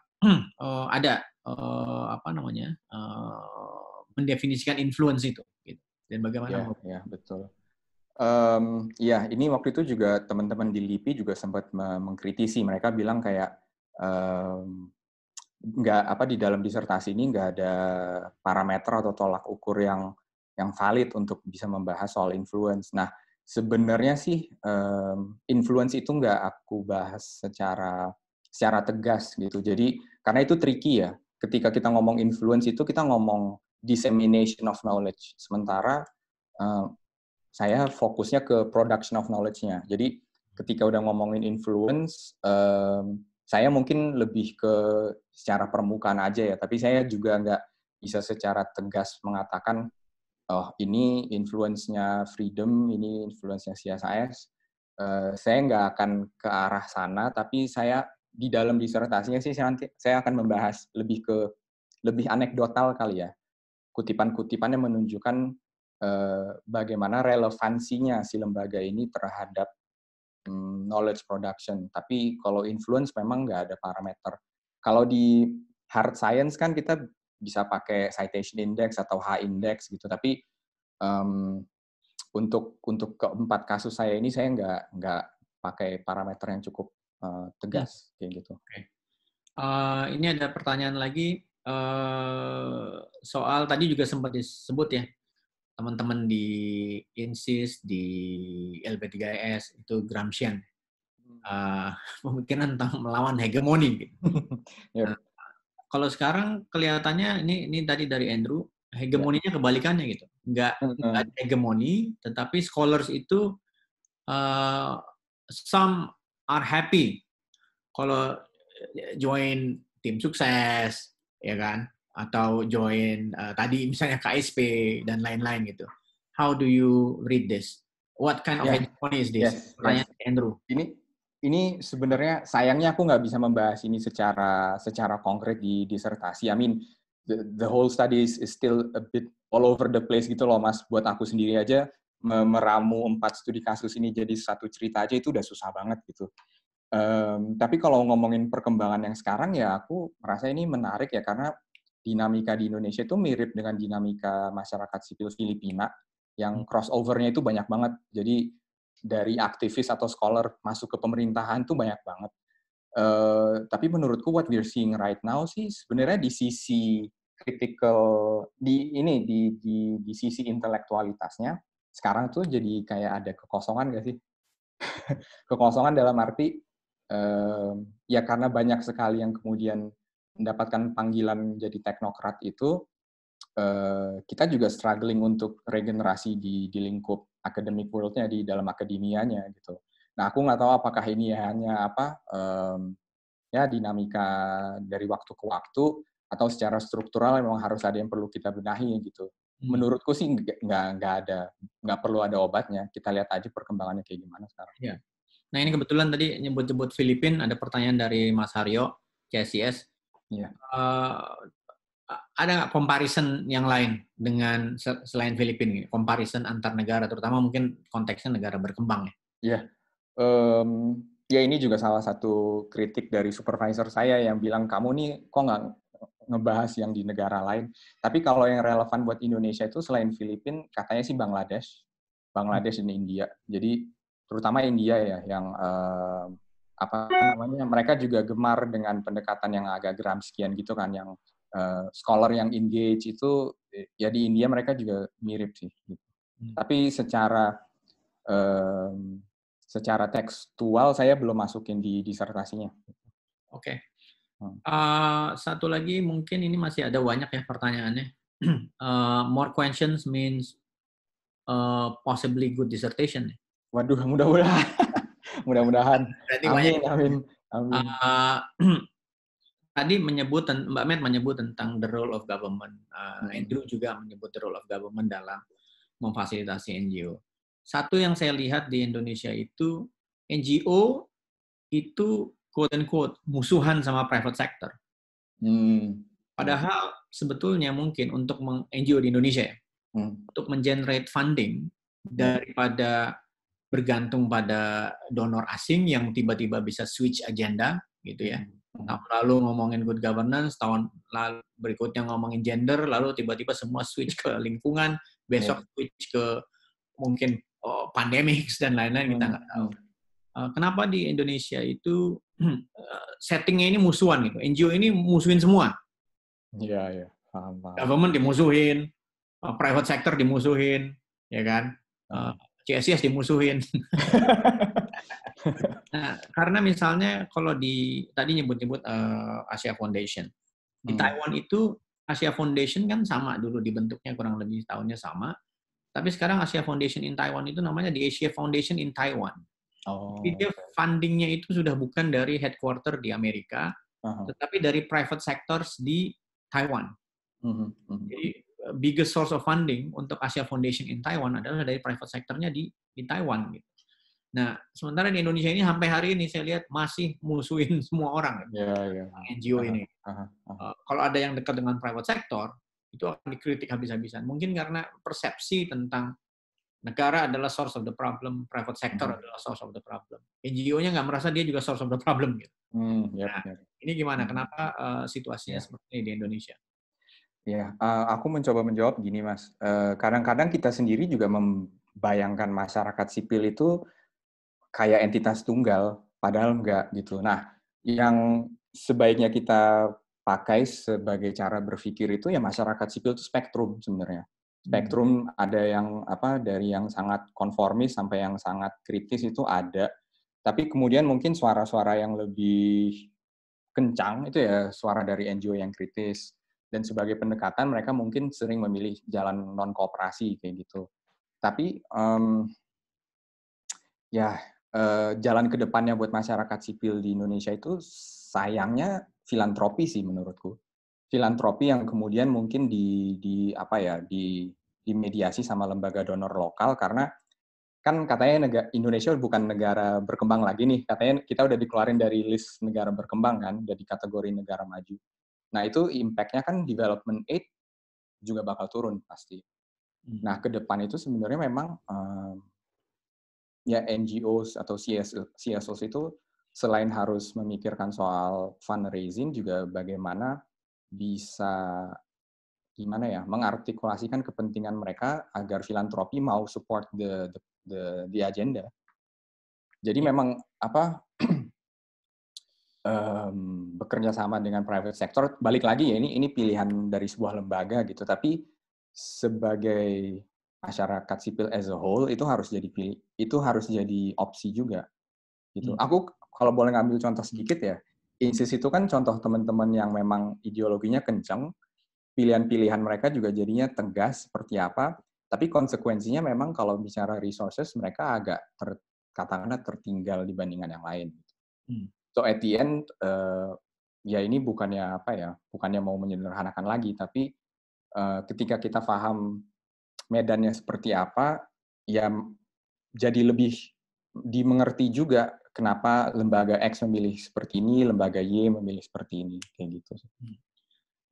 Speaker 1: ada mendefinisikan influence itu? Gitu. Dan bagaimana?
Speaker 2: Ya, betul. Ya, ini waktu itu juga teman-teman di LIPI juga sempat mengkritisi. Mereka bilang kayak di dalam disertasi ini nggak ada parameter atau tolak ukur yang valid untuk bisa membahas soal influence. Nah, sebenarnya sih influence itu nggak aku bahas secara tegas gitu. Jadi karena itu tricky ya. Ketika kita ngomong influence itu kita ngomong dissemination of knowledge. Sementara saya fokusnya ke production of knowledge-nya. Jadi ketika udah ngomongin influence, saya mungkin lebih ke secara permukaan aja ya. Tapi saya juga nggak bisa secara tegas mengatakan, oh ini influence-nya Freedom, ini influence-nya CSIS. saya nggak akan ke arah sana, tapi saya di dalam disertasinya sih saya akan membahas lebih anekdotal kali ya. Kutipan-kutipan yang menunjukkan bagaimana relevansinya si lembaga ini terhadap knowledge production. Tapi kalau influence memang nggak ada parameter. Kalau di hard science kan kita bisa pakai citation index atau H-index gitu. Tapi untuk keempat kasus saya ini saya nggak pakai parameter yang cukup tegas kayak gitu.
Speaker 1: Okay. Ini ada pertanyaan lagi soal tadi juga sempat disebut ya, teman-teman di INSIS, di LP3S itu Gramscian, pemikiran tentang melawan hegemoni. Gitu. Nah, kalau sekarang kelihatannya ini tadi dari Andrew, hegemoninya kebalikannya gitu, nggak ada hegemoni, tetapi scholars itu some are happy kalau join tim sukses, ya kan? Atau join tadi misalnya KSP dan lain-lain gitu. How do you read this? What kind of hegemony is this? Pertanyaan Andrew.
Speaker 2: Ini sebenarnya sayangnya aku nggak bisa membahas ini secara konkret di disertasi. I mean, the whole study is still a bit all over the place gitu loh, Mas. Buat aku sendiri aja meramu 4 studi kasus ini jadi satu cerita aja itu udah susah banget gitu. Tapi kalau ngomongin perkembangan yang sekarang ya aku merasa ini menarik ya karena dinamika di Indonesia itu mirip dengan dinamika masyarakat sipil Filipina yang crossover-nya itu banyak banget. Jadi dari aktivis atau scholar masuk ke pemerintahan tuh banyak banget. Tapi menurutku what we're seeing right now sih sebenarnya di sisi critical di sisi intelektualitasnya sekarang tuh jadi kayak ada kekosongan nggak sih? Kekosongan dalam arti ya karena banyak sekali yang kemudian mendapatkan panggilan jadi teknokrat itu, kita juga struggling untuk regenerasi di lingkup academic world-nya, di dalam akademianya gitu. Nah, aku nggak tahu apakah ini hanya ya dinamika dari waktu ke waktu atau secara struktural memang harus ada yang perlu kita benahi gitu. Menurutku sih nggak perlu ada obatnya. Kita lihat aja perkembangannya kayak gimana sekarang.
Speaker 1: Ya. Nah ini kebetulan tadi nyebut-nyebut Filipina, ada pertanyaan dari Mas Haryo, CSIS.
Speaker 2: Iya.
Speaker 1: Ada nggak comparison yang lain dengan selain Filipina? Comparison antar negara, terutama mungkin konteksnya negara berkembang ya?
Speaker 2: Iya. Ya ini juga salah satu kritik dari supervisor saya yang bilang, kamu nih kok nggak ngebahas yang di negara lain. Tapi kalau yang relevan buat Indonesia itu selain Filipina, katanya sih Bangladesh dan India. Jadi terutama India ya yang mereka juga gemar dengan pendekatan yang agak Gramscian gitu kan, yang scholar yang engage itu ya di India mereka juga mirip sih. Gitu. Tapi secara tekstual saya belum masukin di disertasinya.
Speaker 1: Oke. Satu lagi mungkin ini masih ada banyak ya pertanyaannya. More questions means possibly good dissertation.
Speaker 2: Waduh, mudah-mudahan. Mudah-mudahan. Amin.
Speaker 1: Tadi Mbak Met menyebut tentang the role of government. Andrew juga menyebut the role of government dalam memfasilitasi NGO. Satu yang saya lihat di Indonesia itu NGO itu quote-unquote musuhan sama private sector. Padahal sebetulnya mungkin untuk NGO di Indonesia ya, untuk mengenerate funding daripada bergantung pada donor asing yang tiba-tiba bisa switch agenda gitu ya. Tahun lalu ngomongin good governance, tahun lalu berikutnya ngomongin gender, lalu tiba-tiba semua switch ke lingkungan, besok switch ke mungkin pandemic dan lain-lain, kita nggak tahu. Kenapa di Indonesia itu settingnya ini musuhan gitu? NGO ini musuhin semua.
Speaker 2: Iya, paham.
Speaker 1: Government dimusuhin, private sector dimusuhin, ya kan? CSIS dimusuhin. Nah, karena misalnya kalau tadi nyebut-nyebut Asia Foundation. Di Taiwan itu Asia Foundation kan sama dulu dibentuknya kurang lebih tahunnya sama. Tapi sekarang Asia Foundation in Taiwan itu namanya di Asia Foundation in Taiwan. Jadi dia fundingnya itu sudah bukan dari headquarter di Amerika, tetapi dari private sectors di Taiwan. Jadi biggest source of funding untuk Asia Foundation in Taiwan adalah dari private sectornya di Taiwan. Gitu. Nah, sementara di Indonesia ini sampai hari ini saya lihat masih musuhin semua orang NGO ini. Kalau ada yang dekat dengan private sector, itu akan dikritik habis-habisan. Mungkin karena persepsi tentang negara adalah source of the problem, private sector adalah source of the problem. NGO-nya nggak merasa dia juga source of the problem gitu. Nah, ini gimana? Kenapa situasinya seperti ini di Indonesia?
Speaker 2: Ya, aku mencoba menjawab gini, Mas. Kadang-kadang kita sendiri juga membayangkan masyarakat sipil itu kayak entitas tunggal, padahal enggak gitu. Nah, yang sebaiknya kita pakai sebagai cara berpikir itu ya masyarakat sipil itu spektrum sebenarnya. Spektrum ada yang dari yang sangat konformis sampai yang sangat kritis itu ada. Tapi kemudian mungkin suara-suara yang lebih kencang itu ya suara dari NGO yang kritis. Dan sebagai pendekatan mereka mungkin sering memilih jalan non kooperasi kayak gitu. Tapi jalan ke depannya buat masyarakat sipil di Indonesia itu sayangnya filantropi sih menurutku. Filantropi yang kemudian mungkin dimediasi sama lembaga donor lokal karena kan katanya Indonesia bukan negara berkembang lagi nih. Katanya kita udah dikeluarin dari list negara berkembang kan, udah di kategori negara maju. Nah, itu impact-nya kan development aid juga bakal turun pasti. Nah, ke depan itu sebenarnya memang ya NGOs atau CSOs itu selain harus memikirkan soal fundraising juga bagaimana bisa mengartikulasikan kepentingan mereka agar filantropi mau support the agenda. Jadi memang bekerja sama dengan private sector, balik lagi ya ini pilihan dari sebuah lembaga gitu, tapi sebagai masyarakat sipil as a whole itu harus jadi opsi juga gitu. Aku kalau boleh ngambil contoh sedikit ya, INSIS itu kan contoh teman-teman yang memang ideologinya kencang, pilihan-pilihan mereka juga jadinya tegas seperti apa, tapi konsekuensinya memang kalau bicara resources mereka agak katakanlah tertinggal dibandingkan yang lain. So at the end, ya ini bukannya mau menyederhanakan lagi, tapi ketika kita paham medannya seperti apa, ya jadi lebih dimengerti juga kenapa lembaga X memilih seperti ini, lembaga Y memilih seperti ini, kayak gitu.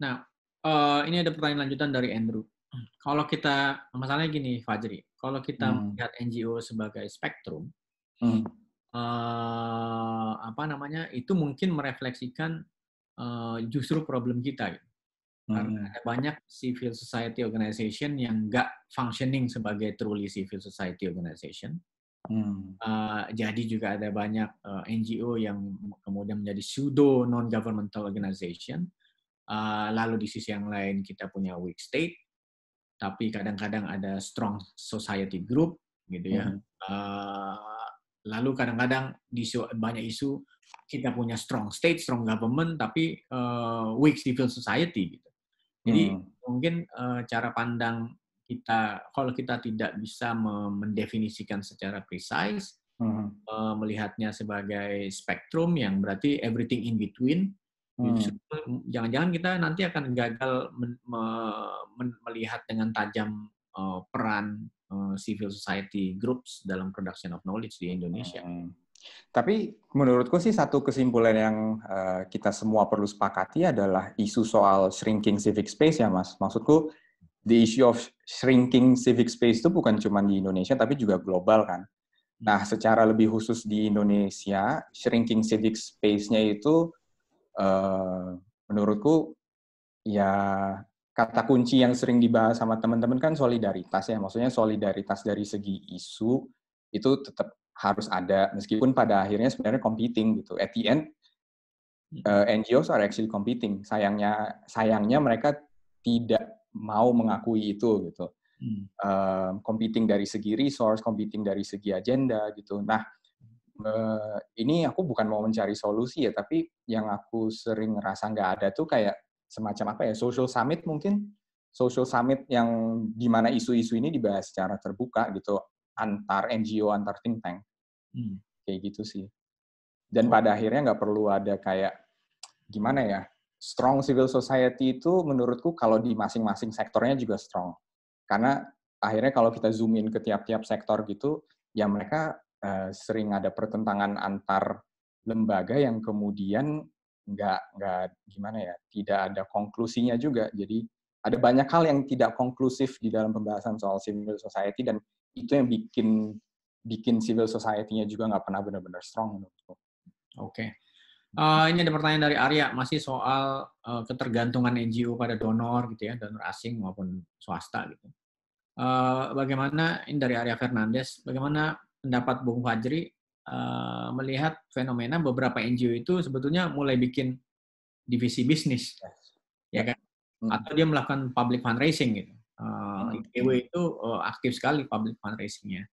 Speaker 1: Nah, ini ada pertanyaan lanjutan dari Andrew. Kalau kita, masalahnya gini, Fajri, kalau kita melihat NGO sebagai spektrum, itu mungkin merefleksikan justru problem kita. Gitu. Karena ada banyak civil society organization yang nggak functioning sebagai truly civil society organization. Jadi juga ada banyak NGO yang kemudian menjadi pseudo non-governmental organization. Lalu di sisi yang lain kita punya weak state, tapi kadang-kadang ada strong society group, gitu ya. Lalu kadang-kadang banyak isu kita punya strong state, strong government, tapi weak civil society, gitu. Jadi mungkin cara pandang kita, kalau kita tidak bisa mendefinisikan secara precise, melihatnya sebagai spektrum yang berarti everything in between, jangan-jangan kita nanti akan gagal melihat dengan tajam peran civil society groups dalam production of knowledge di Indonesia.
Speaker 2: Tapi menurutku sih satu kesimpulan yang kita semua perlu sepakati adalah isu soal shrinking civic space ya Mas. Maksudku, the issue of shrinking civic space itu bukan cuma di Indonesia tapi juga global kan. Nah, secara lebih khusus di Indonesia, shrinking civic space-nya itu menurutku ya kata kunci yang sering dibahas sama teman-teman kan solidaritas ya. Maksudnya solidaritas dari segi isu itu tetap harus ada, meskipun pada akhirnya sebenarnya competing gitu. At the end, NGOs are actually competing. Sayangnya mereka tidak mau mengakui itu gitu. Competing dari segi resource, competing dari segi agenda gitu. Nah, ini aku bukan mau mencari solusi ya, tapi yang aku sering ngerasa nggak ada tuh kayak semacam social summit mungkin. Social summit yang dimana isu-isu ini dibahas secara terbuka gitu, antar NGO, antar think tank. Kayak gitu sih. Dan pada akhirnya nggak perlu ada kayak, gimana ya, strong civil society itu menurutku kalau di masing-masing sektornya juga strong. Karena akhirnya kalau kita zoom in ke tiap-tiap sektor gitu, ya mereka sering ada pertentangan antar lembaga yang kemudian nggak gimana ya, tidak ada konklusinya juga. Jadi ada banyak hal yang tidak konklusif di dalam pembahasan soal civil society, dan itu yang bikin civil society-nya juga nggak pernah benar-benar strong menurutku.
Speaker 1: Oke. Ini ada pertanyaan dari Arya, masih soal ketergantungan NGO pada donor gitu ya, donor asing maupun swasta gitu. Bagaimana, ini dari Arya Fernandes, bagaimana pendapat Bung Fajri melihat fenomena beberapa NGO itu sebetulnya mulai bikin divisi bisnis, ya kan? Atau dia melakukan public fundraising gitu. IPW itu aktif sekali public fundraising-nya.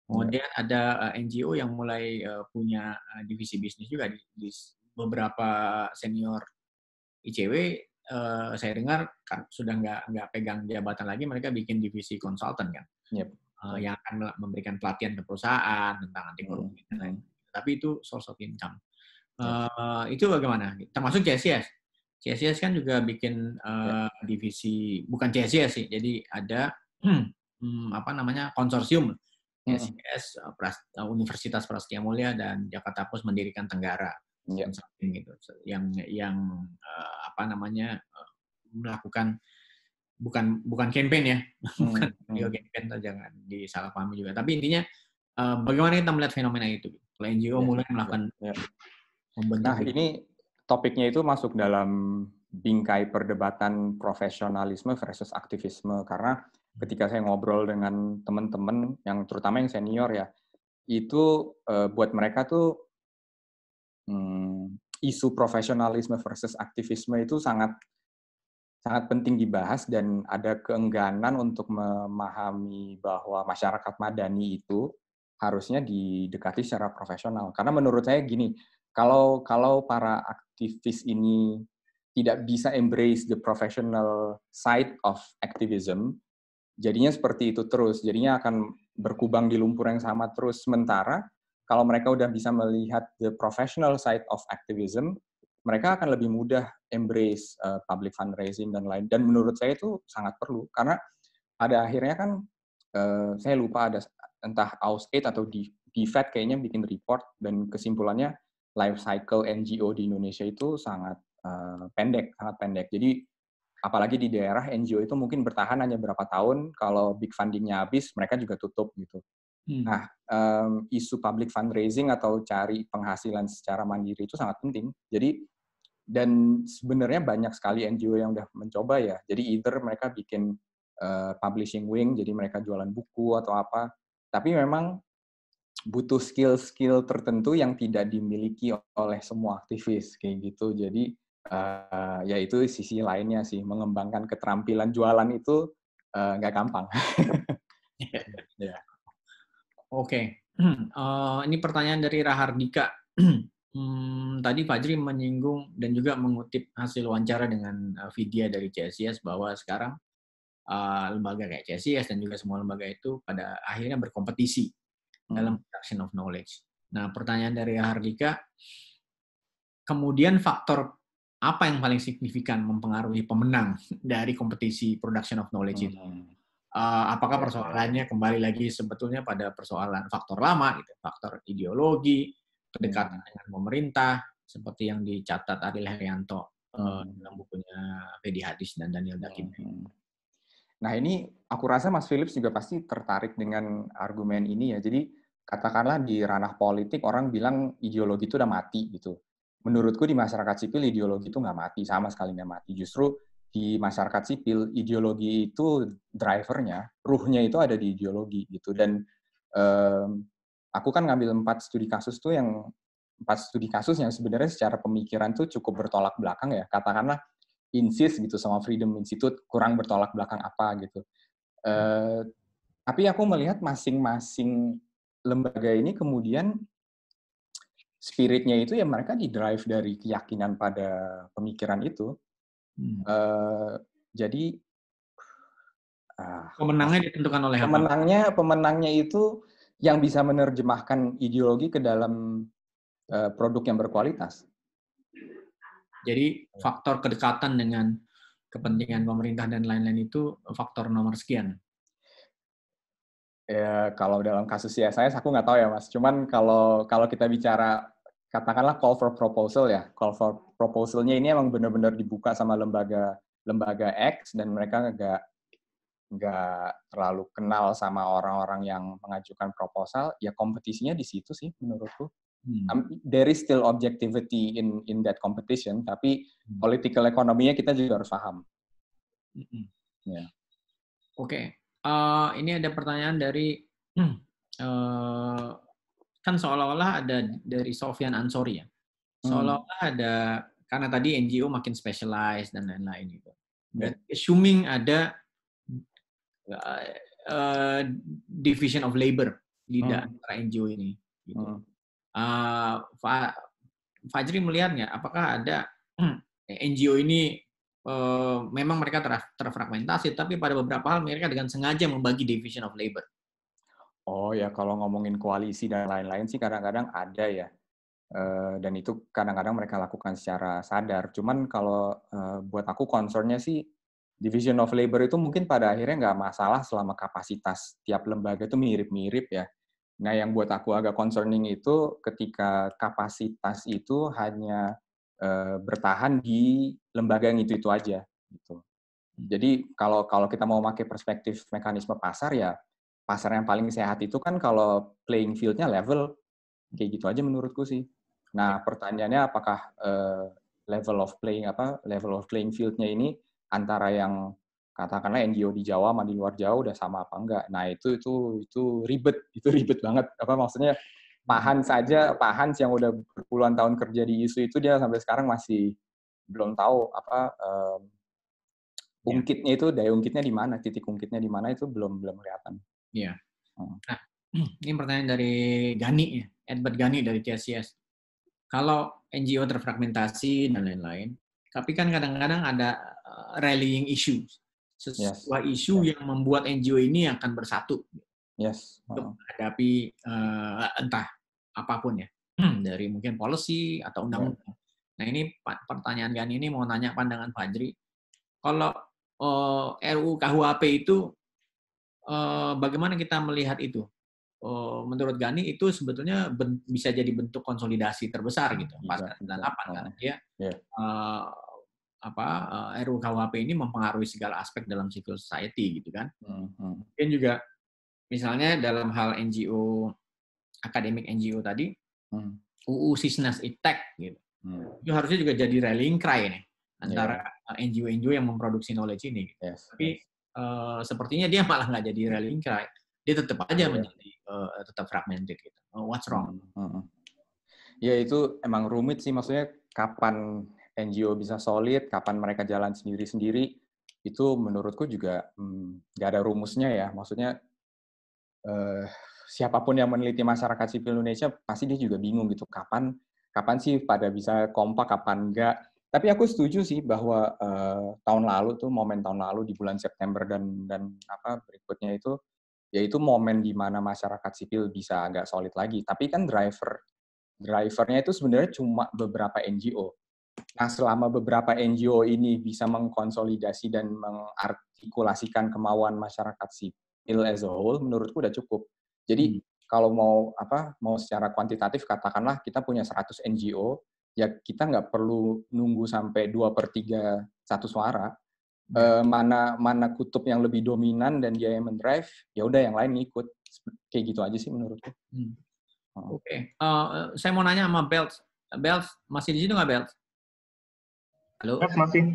Speaker 1: Kemudian ada NGO yang mulai punya divisi bisnis juga di beberapa senior ICW. Saya dengar kan sudah nggak pegang jabatan lagi, mereka bikin divisi konsultan kan, yang akan memberikan pelatihan ke perusahaan tentang anti korupsi dan lain. Tapi itu source of income. Itu bagaimana? Termasuk CSIS. CSIS kan juga bikin divisi, bukan CSIS sih, jadi ada konsorsium. CSIS, Universitas Prasetya Mulia dan Jakarta Post mendirikan Tenggara Consulting gitu, yang melakukan bukan campaign ya, bukan campaign, jangan disalahpahami juga. Tapi intinya bagaimana kita melihat fenomena itu? Kalau NGO mulai melakukan membentuk.
Speaker 2: Nah, ini topiknya itu masuk dalam bingkai perdebatan profesionalisme versus aktivisme, karena ketika saya ngobrol dengan teman-teman yang terutama yang senior ya, itu buat mereka tuh isu profesionalisme versus aktivisme itu sangat penting dibahas, dan ada keengganan untuk memahami bahwa masyarakat madani itu harusnya didekati secara profesional. Karena menurut saya gini, kalau para aktivis ini tidak bisa embrace the professional side of activism, jadinya seperti itu terus. Jadinya akan berkubang di lumpur yang sama terus. Sementara kalau mereka udah bisa melihat the professional side of activism, mereka akan lebih mudah embrace public fundraising dan lain. Dan menurut saya itu sangat perlu, karena pada akhirnya kan saya lupa ada entah AusAid atau DFAT kayaknya bikin report, dan kesimpulannya life cycle NGO di Indonesia itu sangat pendek. Jadi apalagi di daerah, NGO itu mungkin bertahan hanya berapa tahun, kalau big funding-nya habis, mereka juga tutup gitu. Nah, isu public fundraising atau cari penghasilan secara mandiri itu sangat penting. Jadi, dan sebenarnya banyak sekali NGO yang udah mencoba ya. Jadi either mereka bikin publishing wing, jadi mereka jualan buku atau apa. Tapi memang butuh skill-skill tertentu yang tidak dimiliki oleh semua aktivis kayak gitu. Jadi ya itu sisi lainnya sih, mengembangkan keterampilan jualan itu nggak gampang.
Speaker 1: Yeah. Oke. Ini pertanyaan dari Rahardika. Tadi Fajri menyinggung dan juga mengutip hasil wawancara dengan Vidya dari CSIS bahwa sekarang lembaga kayak CSIS dan juga semua lembaga itu pada akhirnya berkompetisi dalam production of knowledge. Nah, pertanyaan dari Rahardika, kemudian faktor apa yang paling signifikan mempengaruhi pemenang dari kompetisi production of knowledge itu? Apakah persoalannya kembali lagi sebetulnya pada persoalan faktor lama, gitu, faktor ideologi, kedekatan dengan pemerintah, seperti yang dicatat Ariel Herianto dalam bukunya Fedi Hadis dan Daniel Dakim.
Speaker 2: Nah, ini aku rasa Mas Philips juga pasti tertarik dengan argumen ini ya. Jadi katakanlah di ranah politik orang bilang ideologi itu udah mati gitu. Menurutku di masyarakat sipil ideologi itu nggak mati, sama sekali nggak mati. Justru di masyarakat sipil ideologi itu drivernya, ruhnya itu ada di ideologi gitu. Dan aku kan ngambil 4 studi kasus tuh, yang 4 studi kasus yang sebenarnya secara pemikiran tuh cukup bertolak belakang ya. Katakanlah INSIS gitu sama Freedom Institute kurang bertolak belakang apa gitu. Tapi aku melihat masing-masing lembaga ini kemudian spiritnya itu ya mereka di-drive dari keyakinan pada pemikiran itu. Jadi
Speaker 1: pemenangnya ditentukan oleh apa?
Speaker 2: Pemenangnya itu yang bisa menerjemahkan ideologi ke dalam produk yang berkualitas.
Speaker 1: Jadi faktor kedekatan dengan kepentingan pemerintah dan lain-lain itu faktor nomor sekian.
Speaker 2: Ya, kalau dalam kasus CSIS aku nggak tahu ya, Mas. Cuman kalau kita bicara, katakanlah call for proposal ya, call for proposal-nya ini emang benar-benar dibuka sama lembaga X, dan mereka nggak terlalu kenal sama orang-orang yang mengajukan proposal, ya kompetisinya di situ sih menurutku. There is still objectivity in that competition, tapi political economy-nya kita juga harus paham. Ya.
Speaker 1: Oke. Ini ada pertanyaan dari kan seolah-olah ada dari Sofyan Ansori ya. Seolah-olah ada, karena tadi NGO makin specialized dan lain-lain gitu. Berarti assuming ada division of labor di antara NGO ini. Gitu. Fajri melihat nggak, apakah ada NGO ini memang mereka terfragmentasi, tapi pada beberapa hal mereka dengan sengaja membagi division of labor.
Speaker 2: Oh ya, kalau ngomongin koalisi dan lain-lain sih kadang-kadang ada ya. Dan itu kadang-kadang mereka lakukan secara sadar. Cuman kalau buat aku concern-nya sih, division of labor itu mungkin pada akhirnya nggak masalah selama kapasitas tiap lembaga itu mirip-mirip ya. Nah, yang buat aku agak concerning itu ketika kapasitas itu hanya bertahan di lembaga yang itu aja. Gitu. Jadi kalau kita mau pakai perspektif mekanisme pasar, ya pasar yang paling sehat itu kan kalau playing field-nya level, kayak gitu aja menurutku sih. Nah, pertanyaannya apakah level of playing field-nya ini antara yang katakanlah NGO di Jawa sama di luar Jawa udah sama apa enggak? Nah, itu ribet banget. Apa maksudnya? Pak Hans yang udah berpuluhan tahun kerja di isu itu, dia sampai sekarang masih belum tahu ungkitnya itu, daya ungkitnya di mana, titik ungkitnya di mana, itu belum kelihatan.
Speaker 1: Iya. Nah, ini pertanyaan dari Gani ya, Edward Gani dari TSCS. Kalau NGO terfragmentasi dan lain-lain, tapi kan kadang-kadang ada rallying issue, sebuah isu yang membuat NGO ini akan bersatu untuk menghadapi entah apapun ya, dari mungkin policy atau undang-undang. Nah, ini pertanyaan Gani ini mau nanya pandangan Fajri. Kalau RUU KUHP itu bagaimana kita melihat itu? Menurut Gani itu sebetulnya bisa jadi bentuk konsolidasi terbesar gitu pasca 98 karena dia RUU KUHP ini mempengaruhi segala aspek dalam civil society gitu kan. Mungkin juga misalnya dalam hal NGO, akademik NGO tadi, UU Sisnas Iptek gitu. Itu harusnya juga jadi rallying cry nih antara NGO yang memproduksi knowledge ini. Tapi sepertinya dia malah nggak jadi rallying cry. Dia tetap aja menjadi tetap fragmented gitu. What's wrong?
Speaker 2: Ya itu emang rumit sih, maksudnya kapan NGO bisa solid, kapan mereka jalan sendiri-sendiri, itu menurutku juga nggak ada rumusnya ya. Maksudnya siapapun yang meneliti masyarakat sipil Indonesia pasti dia juga bingung gitu, kapan sih pada bisa kompak, kapan enggak. Tapi aku setuju sih bahwa momen tahun lalu di bulan September dan berikutnya itu, yaitu momen di mana masyarakat sipil bisa agak solid lagi. Tapi kan drivernya itu sebenarnya cuma beberapa NGO. Nah, selama beberapa NGO ini bisa mengkonsolidasi dan mengartikulasikan kemauan masyarakat sipil as a whole, menurutku udah cukup. Jadi kalau mau secara kuantitatif, katakanlah kita punya 100 NGO, ya kita nggak perlu nunggu sampai 2/3 satu suara. Mana kutub yang lebih dominan dan dia yang mendrive, ya udah yang lain ikut. Kayak gitu aja sih menurutku.
Speaker 1: Oke. Saya mau nanya sama Belt. Belt masih di situ nggak, Belt? Halo.
Speaker 4: Masih.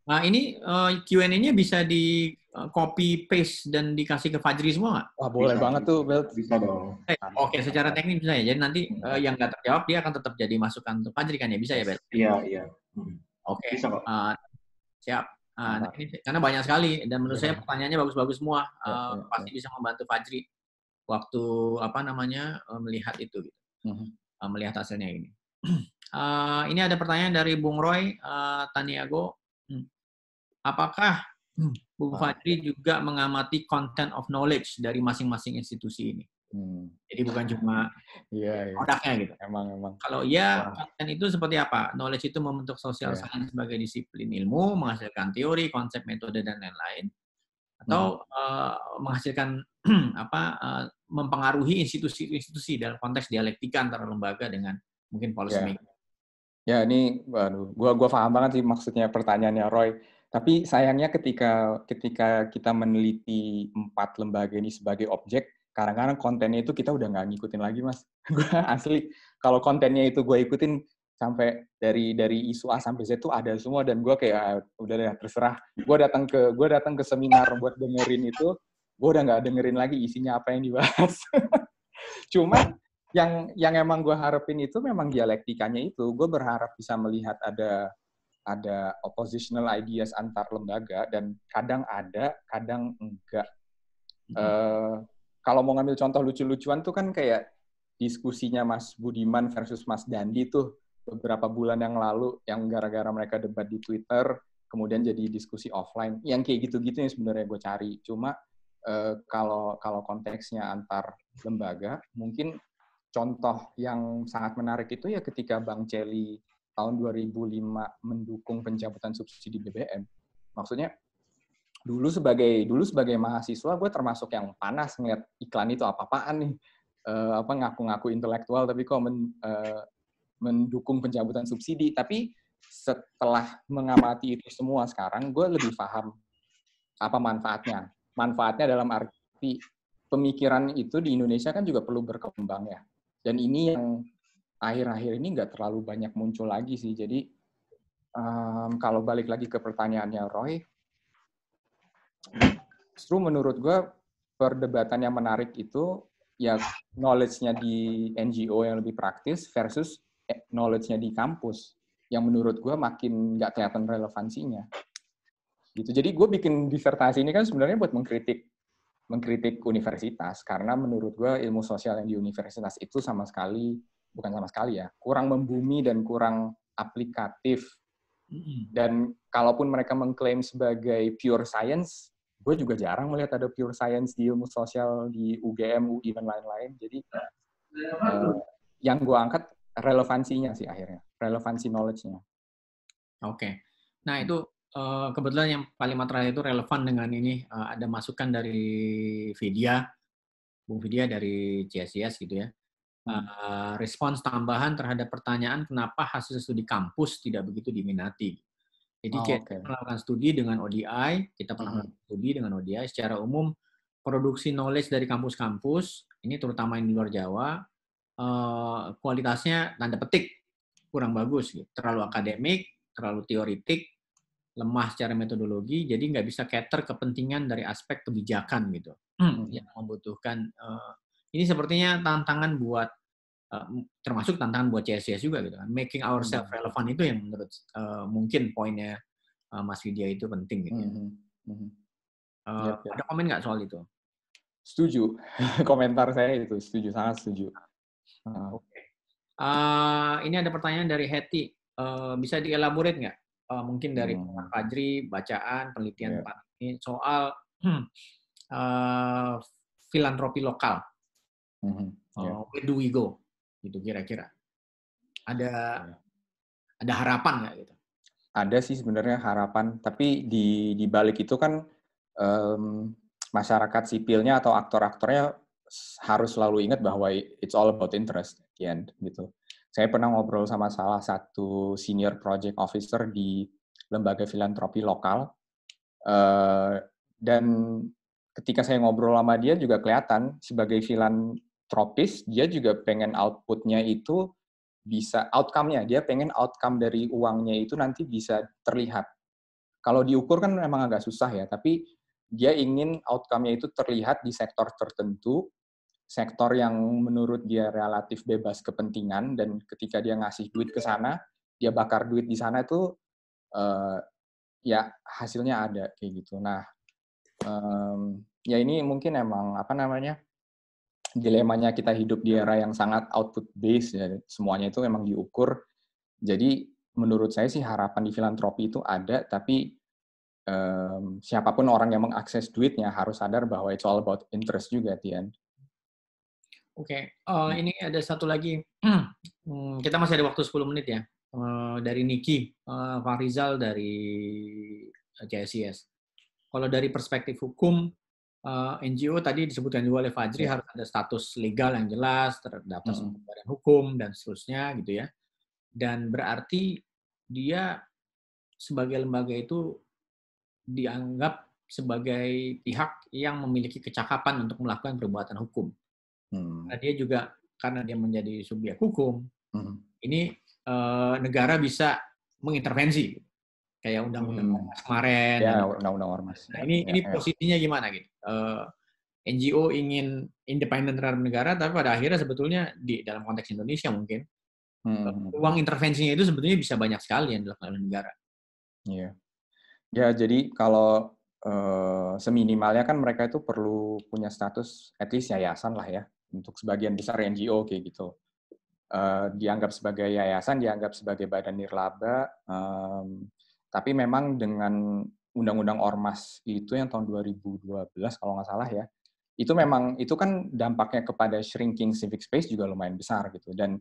Speaker 1: Nah, ini Q&A-nya bisa di copy paste dan dikasih ke Fajri semua nggak?
Speaker 2: Wah, boleh banget tuh, Belt.
Speaker 4: Bisa dong.
Speaker 1: Oke, secara teknis bisa ya. Jadi nanti yang nggak terjawab dia akan tetap jadi masukan untuk Fajri kan ya? Bisa ya, Belt?
Speaker 4: Iya.
Speaker 1: Oke.
Speaker 4: Bisa kok.
Speaker 1: Siap. Nah, ini, karena banyak sekali dan menurut saya pertanyaannya bagus-bagus semua. Pasti bisa membantu Fajri waktu melihat itu gitu. Melihat hasilnya ini. Ini ada pertanyaan dari Bung Roy Taniago. Apakah Bung Fajri juga mengamati content of knowledge dari masing-masing institusi ini? Jadi bukan cuma produknya gitu.
Speaker 2: Emang.
Speaker 1: Kalau ya, konten itu seperti apa? Knowledge itu membentuk social science sebagai disiplin ilmu, menghasilkan teori, konsep, metode, dan lain-lain. atau menghasilkan mempengaruhi institusi-institusi dalam konteks dialektika antara lembaga dengan mungkin policy making.
Speaker 2: Ya, ini gua paham banget sih maksudnya pertanyaannya Roy. Tapi sayangnya ketika kita meneliti 4 lembaga ini sebagai objek, kadang-kadang kontennya itu kita udah nggak ngikutin lagi, Mas. Gue asli, kalau kontennya itu gue ikutin sampai dari isu A sampai Z itu ada semua, dan gue kayak udah deh terserah. Gue datang ke seminar buat dengerin itu, gue udah nggak dengerin lagi isinya apa yang dibahas. Cuma yang emang gue harapin itu memang dialektikanya itu. Gue berharap bisa melihat ada oppositional ideas antar lembaga, dan kadang ada, kadang enggak. Kalau mau ngambil contoh lucu-lucuan tuh kan kayak diskusinya Mas Budiman versus Mas Dandi tuh beberapa bulan yang lalu, yang gara-gara mereka debat di Twitter, kemudian jadi diskusi offline. Yang kayak gitu-gitu yang sebenarnya gue cari. Cuma kalau konteksnya antar lembaga, mungkin contoh yang sangat menarik itu ya ketika Bang Celi tahun 2005 mendukung pencabutan subsidi BBM. Maksudnya dulu sebagai mahasiswa gue termasuk yang panas ngeliat iklan itu apa-apaan nih, ngaku-ngaku intelektual tapi kok mendukung pencabutan subsidi. Tapi setelah mengamati itu semua sekarang, gue lebih paham apa manfaatnya. Manfaatnya dalam arti pemikiran itu di Indonesia kan juga perlu berkembang ya. Dan ini yang akhir-akhir ini nggak terlalu banyak muncul lagi sih. Jadi kalau balik lagi ke pertanyaannya Roy, justru menurut gue perdebatan yang menarik itu ya knowledge-nya di NGO yang lebih praktis versus knowledge-nya di kampus, yang menurut gue makin nggak kelihatan relevansinya. Gitu. Jadi gue bikin disertasi ini kan sebenarnya buat mengkritik universitas, karena menurut gue ilmu sosial yang di universitas itu bukan sama sekali ya, kurang membumi dan kurang aplikatif. Dan kalaupun mereka mengklaim sebagai pure science, gue juga jarang melihat ada pure science di ilmu sosial di UGM, UI, dan lain-lain. Jadi yang gue angkat relevansinya sih akhirnya, relevansi knowledge-nya.
Speaker 1: Oke. Nah itu kebetulan yang paling terakhir itu relevan dengan ini, ada masukan dari Bung Vidya dari CSIS gitu ya. Respons tambahan terhadap pertanyaan kenapa hasil studi kampus tidak begitu diminati. Jadi kita melakukan studi dengan ODI, kita pernah melakukan studi dengan ODI. Secara umum, produksi knowledge dari kampus-kampus, ini terutama yang di luar Jawa, kualitasnya tanda petik kurang bagus, gitu. Terlalu akademik, terlalu teoritik, lemah secara metodologi, jadi nggak bisa cater kepentingan dari aspek kebijakan gitu, yang membutuhkan. Ini sepertinya tantangan buat, termasuk tantangan buat CSIS juga gitu kan, making ourselves relevant itu yang menurut mungkin poinnya Mas Widya itu penting gitu. Ada komen nggak soal itu?
Speaker 2: Setuju. Komentar saya itu setuju, sangat setuju.
Speaker 1: Oke. Ini ada pertanyaan dari Hetty. Bisa dielaborate nggak? Mungkin dari Pak Fajri, bacaan, penelitian Pak ini soal filantropi lokal. Where do we go? Gitu kira-kira. Ada harapan nggak gitu?
Speaker 2: Ada sih sebenarnya harapan, tapi di balik itu kan masyarakat sipilnya atau aktor-aktornya harus selalu ingat bahwa it's all about interest at the end gitu. Saya pernah ngobrol sama salah satu senior project officer di lembaga filantropi lokal, dan ketika saya ngobrol sama dia juga kelihatan sebagai filantropis, dia juga pengen output-nya itu bisa, outcome-nya, dia pengen outcome dari uangnya itu nanti bisa terlihat. Kalau diukur kan memang agak susah ya, tapi dia ingin outcome-nya itu terlihat di sektor tertentu, sektor yang menurut dia relatif bebas kepentingan, dan ketika dia ngasih duit ke sana, dia bakar duit di sana itu, ya hasilnya ada kayak gitu. Nah, ya ini mungkin emang dilemanya kita hidup di era yang sangat output based ya, semuanya itu memang diukur. Jadi menurut saya sih harapan di filantropi itu ada, tapi siapapun orang yang mengakses duitnya harus sadar bahwa it's all about interest juga at the end.
Speaker 1: Oke. Ini ada satu lagi. Kita masih ada waktu 10 menit ya. Dari Niki, Pak Rizal dari CSIS. kalau dari perspektif hukum, NGO tadi disebutkan juga oleh Fajri harus ada status legal yang jelas, terdaftar sebagai badan hukum dan seterusnya gitu ya. Dan berarti dia sebagai lembaga itu dianggap sebagai pihak yang memiliki kecakapan untuk melakukan perbuatan hukum. Karena dia juga karena dia menjadi subjek hukum, ini negara bisa mengintervensi kayak undang-undang ormas kemarin.
Speaker 2: Ya, undang-undang ormas.
Speaker 1: Nah, ini posisinya gimana gitu? NGO ingin independen terhadap negara, tapi pada akhirnya sebetulnya di dalam konteks Indonesia mungkin ruang intervensinya itu sebetulnya bisa banyak sekali yang dilakukan oleh negara.
Speaker 2: Iya. Ya, jadi kalau seminimalnya kan mereka itu perlu punya status at least yayasan lah ya. Untuk sebagian besar NGO kayak gitu. Dianggap sebagai yayasan, dianggap sebagai badan nirlaba, tapi memang dengan Undang-Undang Ormas itu yang tahun 2012 kalau nggak salah ya, itu memang itu kan dampaknya kepada shrinking civic space juga lumayan besar gitu, dan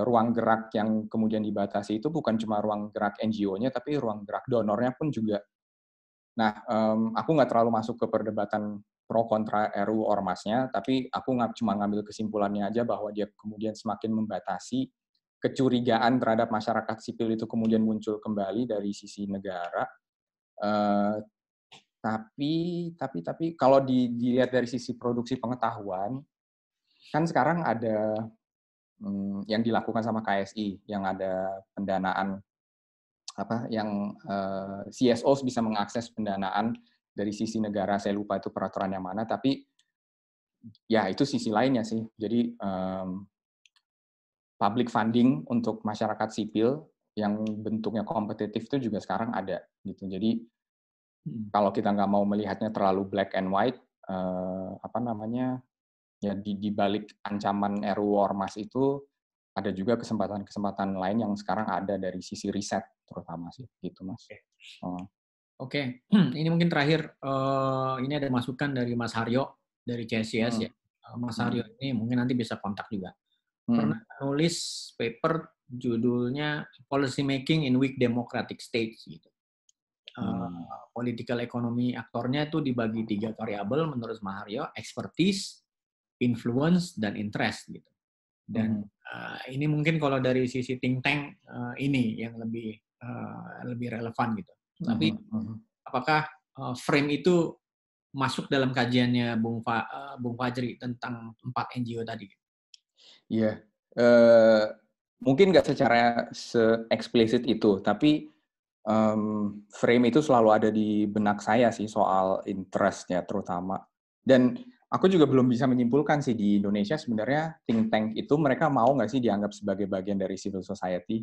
Speaker 2: ruang gerak yang kemudian dibatasi itu bukan cuma ruang gerak NGO-nya, tapi ruang gerak donornya pun juga. Nah, aku nggak terlalu masuk ke perdebatan pro kontra RUU Ormasnya, tapi aku cuma ngambil kesimpulannya aja bahwa dia kemudian semakin membatasi kecurigaan terhadap masyarakat sipil itu kemudian muncul kembali dari sisi negara. Tapi kalau dilihat dari sisi produksi pengetahuan, kan sekarang ada yang dilakukan sama KSI, yang ada pendanaan yang CSOs bisa mengakses pendanaan dari sisi negara. Saya lupa itu peraturan yang mana, tapi ya itu sisi lainnya sih. Jadi public funding untuk masyarakat sipil yang bentuknya kompetitif itu juga sekarang ada gitu. Jadi kalau kita nggak mau melihatnya terlalu black and white, ya di balik ancaman RUU Ormas itu ada juga kesempatan-kesempatan lain yang sekarang ada dari sisi riset terutama sih, gitu Mas.
Speaker 1: Oke. Ini mungkin terakhir, ini ada masukan dari Mas Haryo dari CSCS ya. Mas Haryo ini mungkin nanti bisa kontak juga. Pernah nulis paper judulnya Policy Making in Weak Democratic States gitu. Political economy aktornya itu dibagi 3 variabel menurut Mas Haryo: expertise, influence, dan interest gitu. Dan ini mungkin kalau dari sisi think tank ini yang lebih relevan gitu. Tapi apakah frame itu masuk dalam kajiannya Bung Fajri tentang 4 NGO tadi?
Speaker 2: Iya, mungkin nggak secara se-eksplisit itu, tapi frame itu selalu ada di benak saya sih soal interest-nya terutama. Dan aku juga belum bisa menyimpulkan sih di Indonesia sebenarnya think tank itu mereka mau nggak sih dianggap sebagai bagian dari civil society.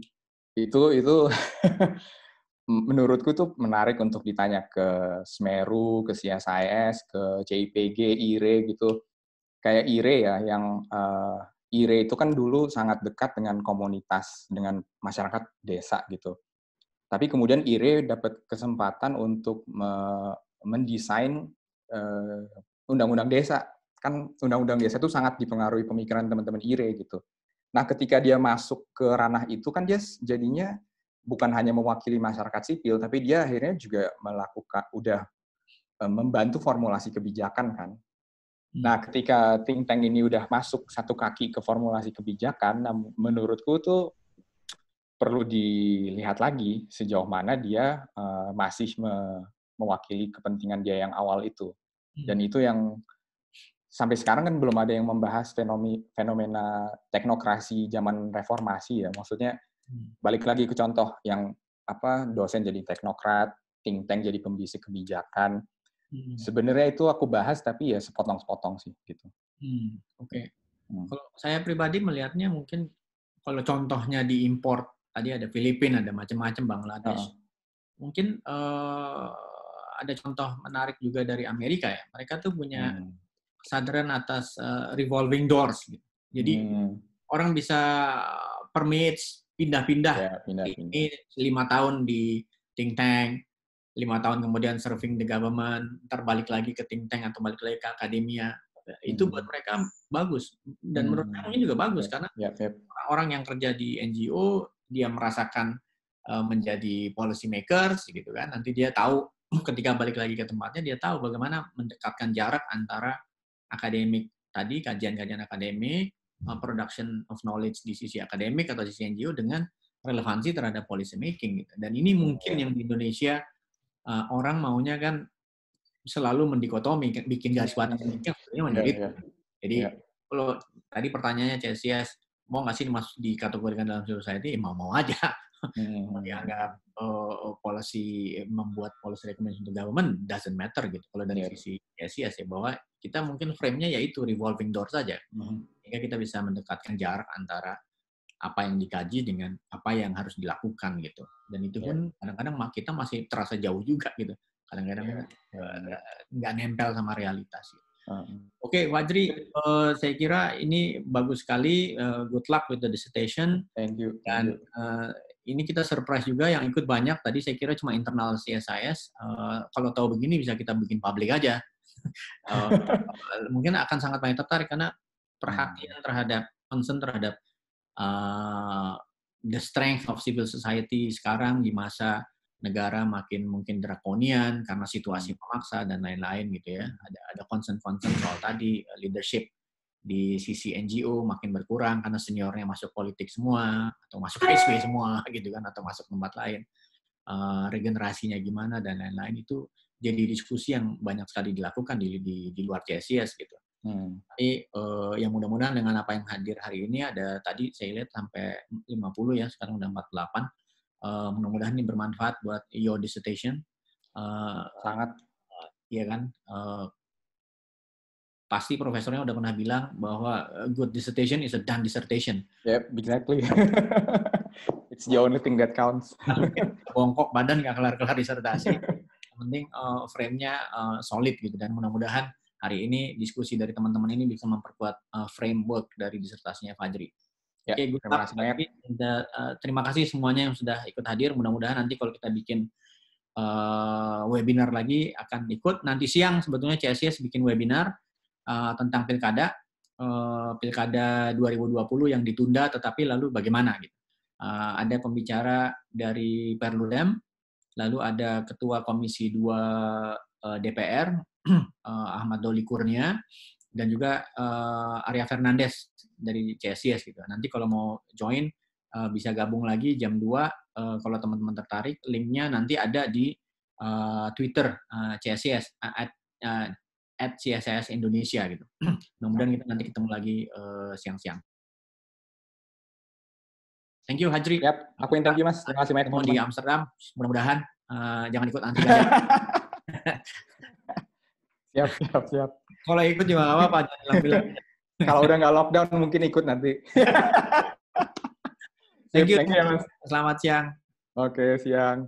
Speaker 2: Itu menurutku tuh menarik untuk ditanya ke Semeru, ke CSIS, ke CIPG, IRE gitu. Kayak IRE ya, yang IRE itu kan dulu sangat dekat dengan komunitas, dengan masyarakat desa gitu. Tapi kemudian IRE dapat kesempatan untuk mendesain undang-undang desa. Kan undang-undang desa itu sangat dipengaruhi pemikiran teman-teman IRE gitu. Nah, ketika dia masuk ke ranah itu kan dia jadinya bukan hanya mewakili masyarakat sipil, tapi dia akhirnya juga membantu formulasi kebijakan kan. Nah, ketika think tank ini udah masuk satu kaki ke formulasi kebijakan, nah, menurutku tuh perlu dilihat lagi sejauh mana dia masih mewakili kepentingan dia yang awal itu. Dan itu yang sampai sekarang kan belum ada yang membahas fenomena teknokrasi zaman reformasi ya. Maksudnya balik lagi ke contoh yang dosen jadi teknokrat, think tank jadi pembisik kebijakan. Sebenarnya itu aku bahas tapi ya sepotong-sepotong sih gitu.
Speaker 1: Oke. Kalau saya pribadi melihatnya mungkin kalau contohnya diimpor, tadi ada Filipina, ada macam-macam, Bangladesh. Mungkin ada contoh menarik juga dari Amerika ya. Mereka tuh punya kesadaran atas revolving doors gitu. Jadi orang bisa permit pindah-pindah. Ini 5 tahun di think tank, 5 tahun kemudian serving the government, ntar balik lagi ke think tank atau balik lagi ke akademia. Itu buat mereka bagus. Dan menurut saya ini juga bagus karena orang yang kerja di NGO dia merasakan menjadi policy makers gitu kan. Nanti dia tahu ketika balik lagi ke tempatnya dia tahu bagaimana mendekatkan jarak antara akademik tadi, kajian-kajian akademik, production of knowledge di sisi akademik atau sisi NGO dengan relevansi terhadap policy making gitu. Dan ini mungkin yang di Indonesia orang maunya kan selalu mendikotomi, bikin garis batas yang sebenarnya menyulit. Jadi kalau tadi pertanyaannya CSIS mau nggak sih masuk dikategorikan dalam civil society, mau aja. Dianggap policy, membuat policy recommendation to government doesn't matter gitu. Kalau dari sisi CSIS ya, bahwa kita mungkin frame-nya yaitu revolving door saja. Sehingga kita bisa mendekatkan jarak antara apa yang dikaji dengan apa yang harus dilakukan gitu. Dan itu pun kadang-kadang kita masih terasa jauh juga gitu. Kadang-kadang nggak nempel sama realitas. Oke, Fajri, saya kira ini bagus sekali. Good luck with the dissertation.
Speaker 2: Thank you.
Speaker 1: Dan ini kita surprise juga yang ikut banyak. Tadi saya kira cuma internal CSIS. Kalau tahu begini bisa kita bikin publik aja. Mungkin akan sangat banyak tertarik karena perhatian terhadap, concern terhadap the strength of civil society sekarang di masa negara makin mungkin drakonian karena situasi memaksa dan lain-lain gitu ya. Ada concern-concern soal tadi leadership di sisi NGO makin berkurang karena seniornya masuk politik semua atau masuk HSW semua gitu kan, atau masuk tempat lain. Regenerasinya gimana dan lain-lain itu jadi diskusi yang banyak sekali dilakukan di luar CSIS gitu. Tapi yang mudah-mudahan dengan apa yang hadir hari ini ada tadi saya lihat sampai 50 ya, sekarang udah 48. Mudah-mudahan ini bermanfaat buat your dissertation.
Speaker 2: Sangat.
Speaker 1: Iya kan? Pasti profesornya udah pernah bilang bahwa good dissertation is a done dissertation.
Speaker 2: Yep, exactly. It's the only thing that counts.
Speaker 1: Bongkok badan nggak kelar-kelar disertasi. Yang penting frame-nya solid gitu. Dan mudah-mudahan hari ini diskusi dari teman-teman ini bisa memperkuat framework dari disertasinya Fajri. Oke,
Speaker 2: terima kasih banyak.
Speaker 1: Terima kasih semuanya yang sudah ikut hadir. Mudah-mudahan nanti kalau kita bikin webinar lagi akan ikut. Nanti siang sebetulnya CSIS bikin webinar tentang pilkada 2020 yang ditunda, tetapi lalu bagaimana gitu. Ada pembicara dari Perludem, lalu ada Ketua Komisi 2 DPR Ahmad Doli Kurnia, dan juga Arya Fernandes dari CSIS gitu. Nanti kalau mau join bisa gabung lagi jam 2 kalau teman-teman tertarik. Linknya nanti ada di Twitter CSIS at CSIS Indonesia gitu. Mudah-mudahan kita nanti ketemu lagi siang-siang. Thank you Hajri.
Speaker 2: Yap, aku yang thank you Mas. Terima kasih banyak
Speaker 1: di Amsterdam. Mudah-mudahan jangan ikut anti gajah.
Speaker 2: Siap.
Speaker 1: Kalau ikut juga nggak apa-apa, jangan bilang.
Speaker 2: Kalau udah nggak lockdown mungkin ikut nanti.
Speaker 1: Thank you, Mas. Selamat siang.
Speaker 2: Oke, siang.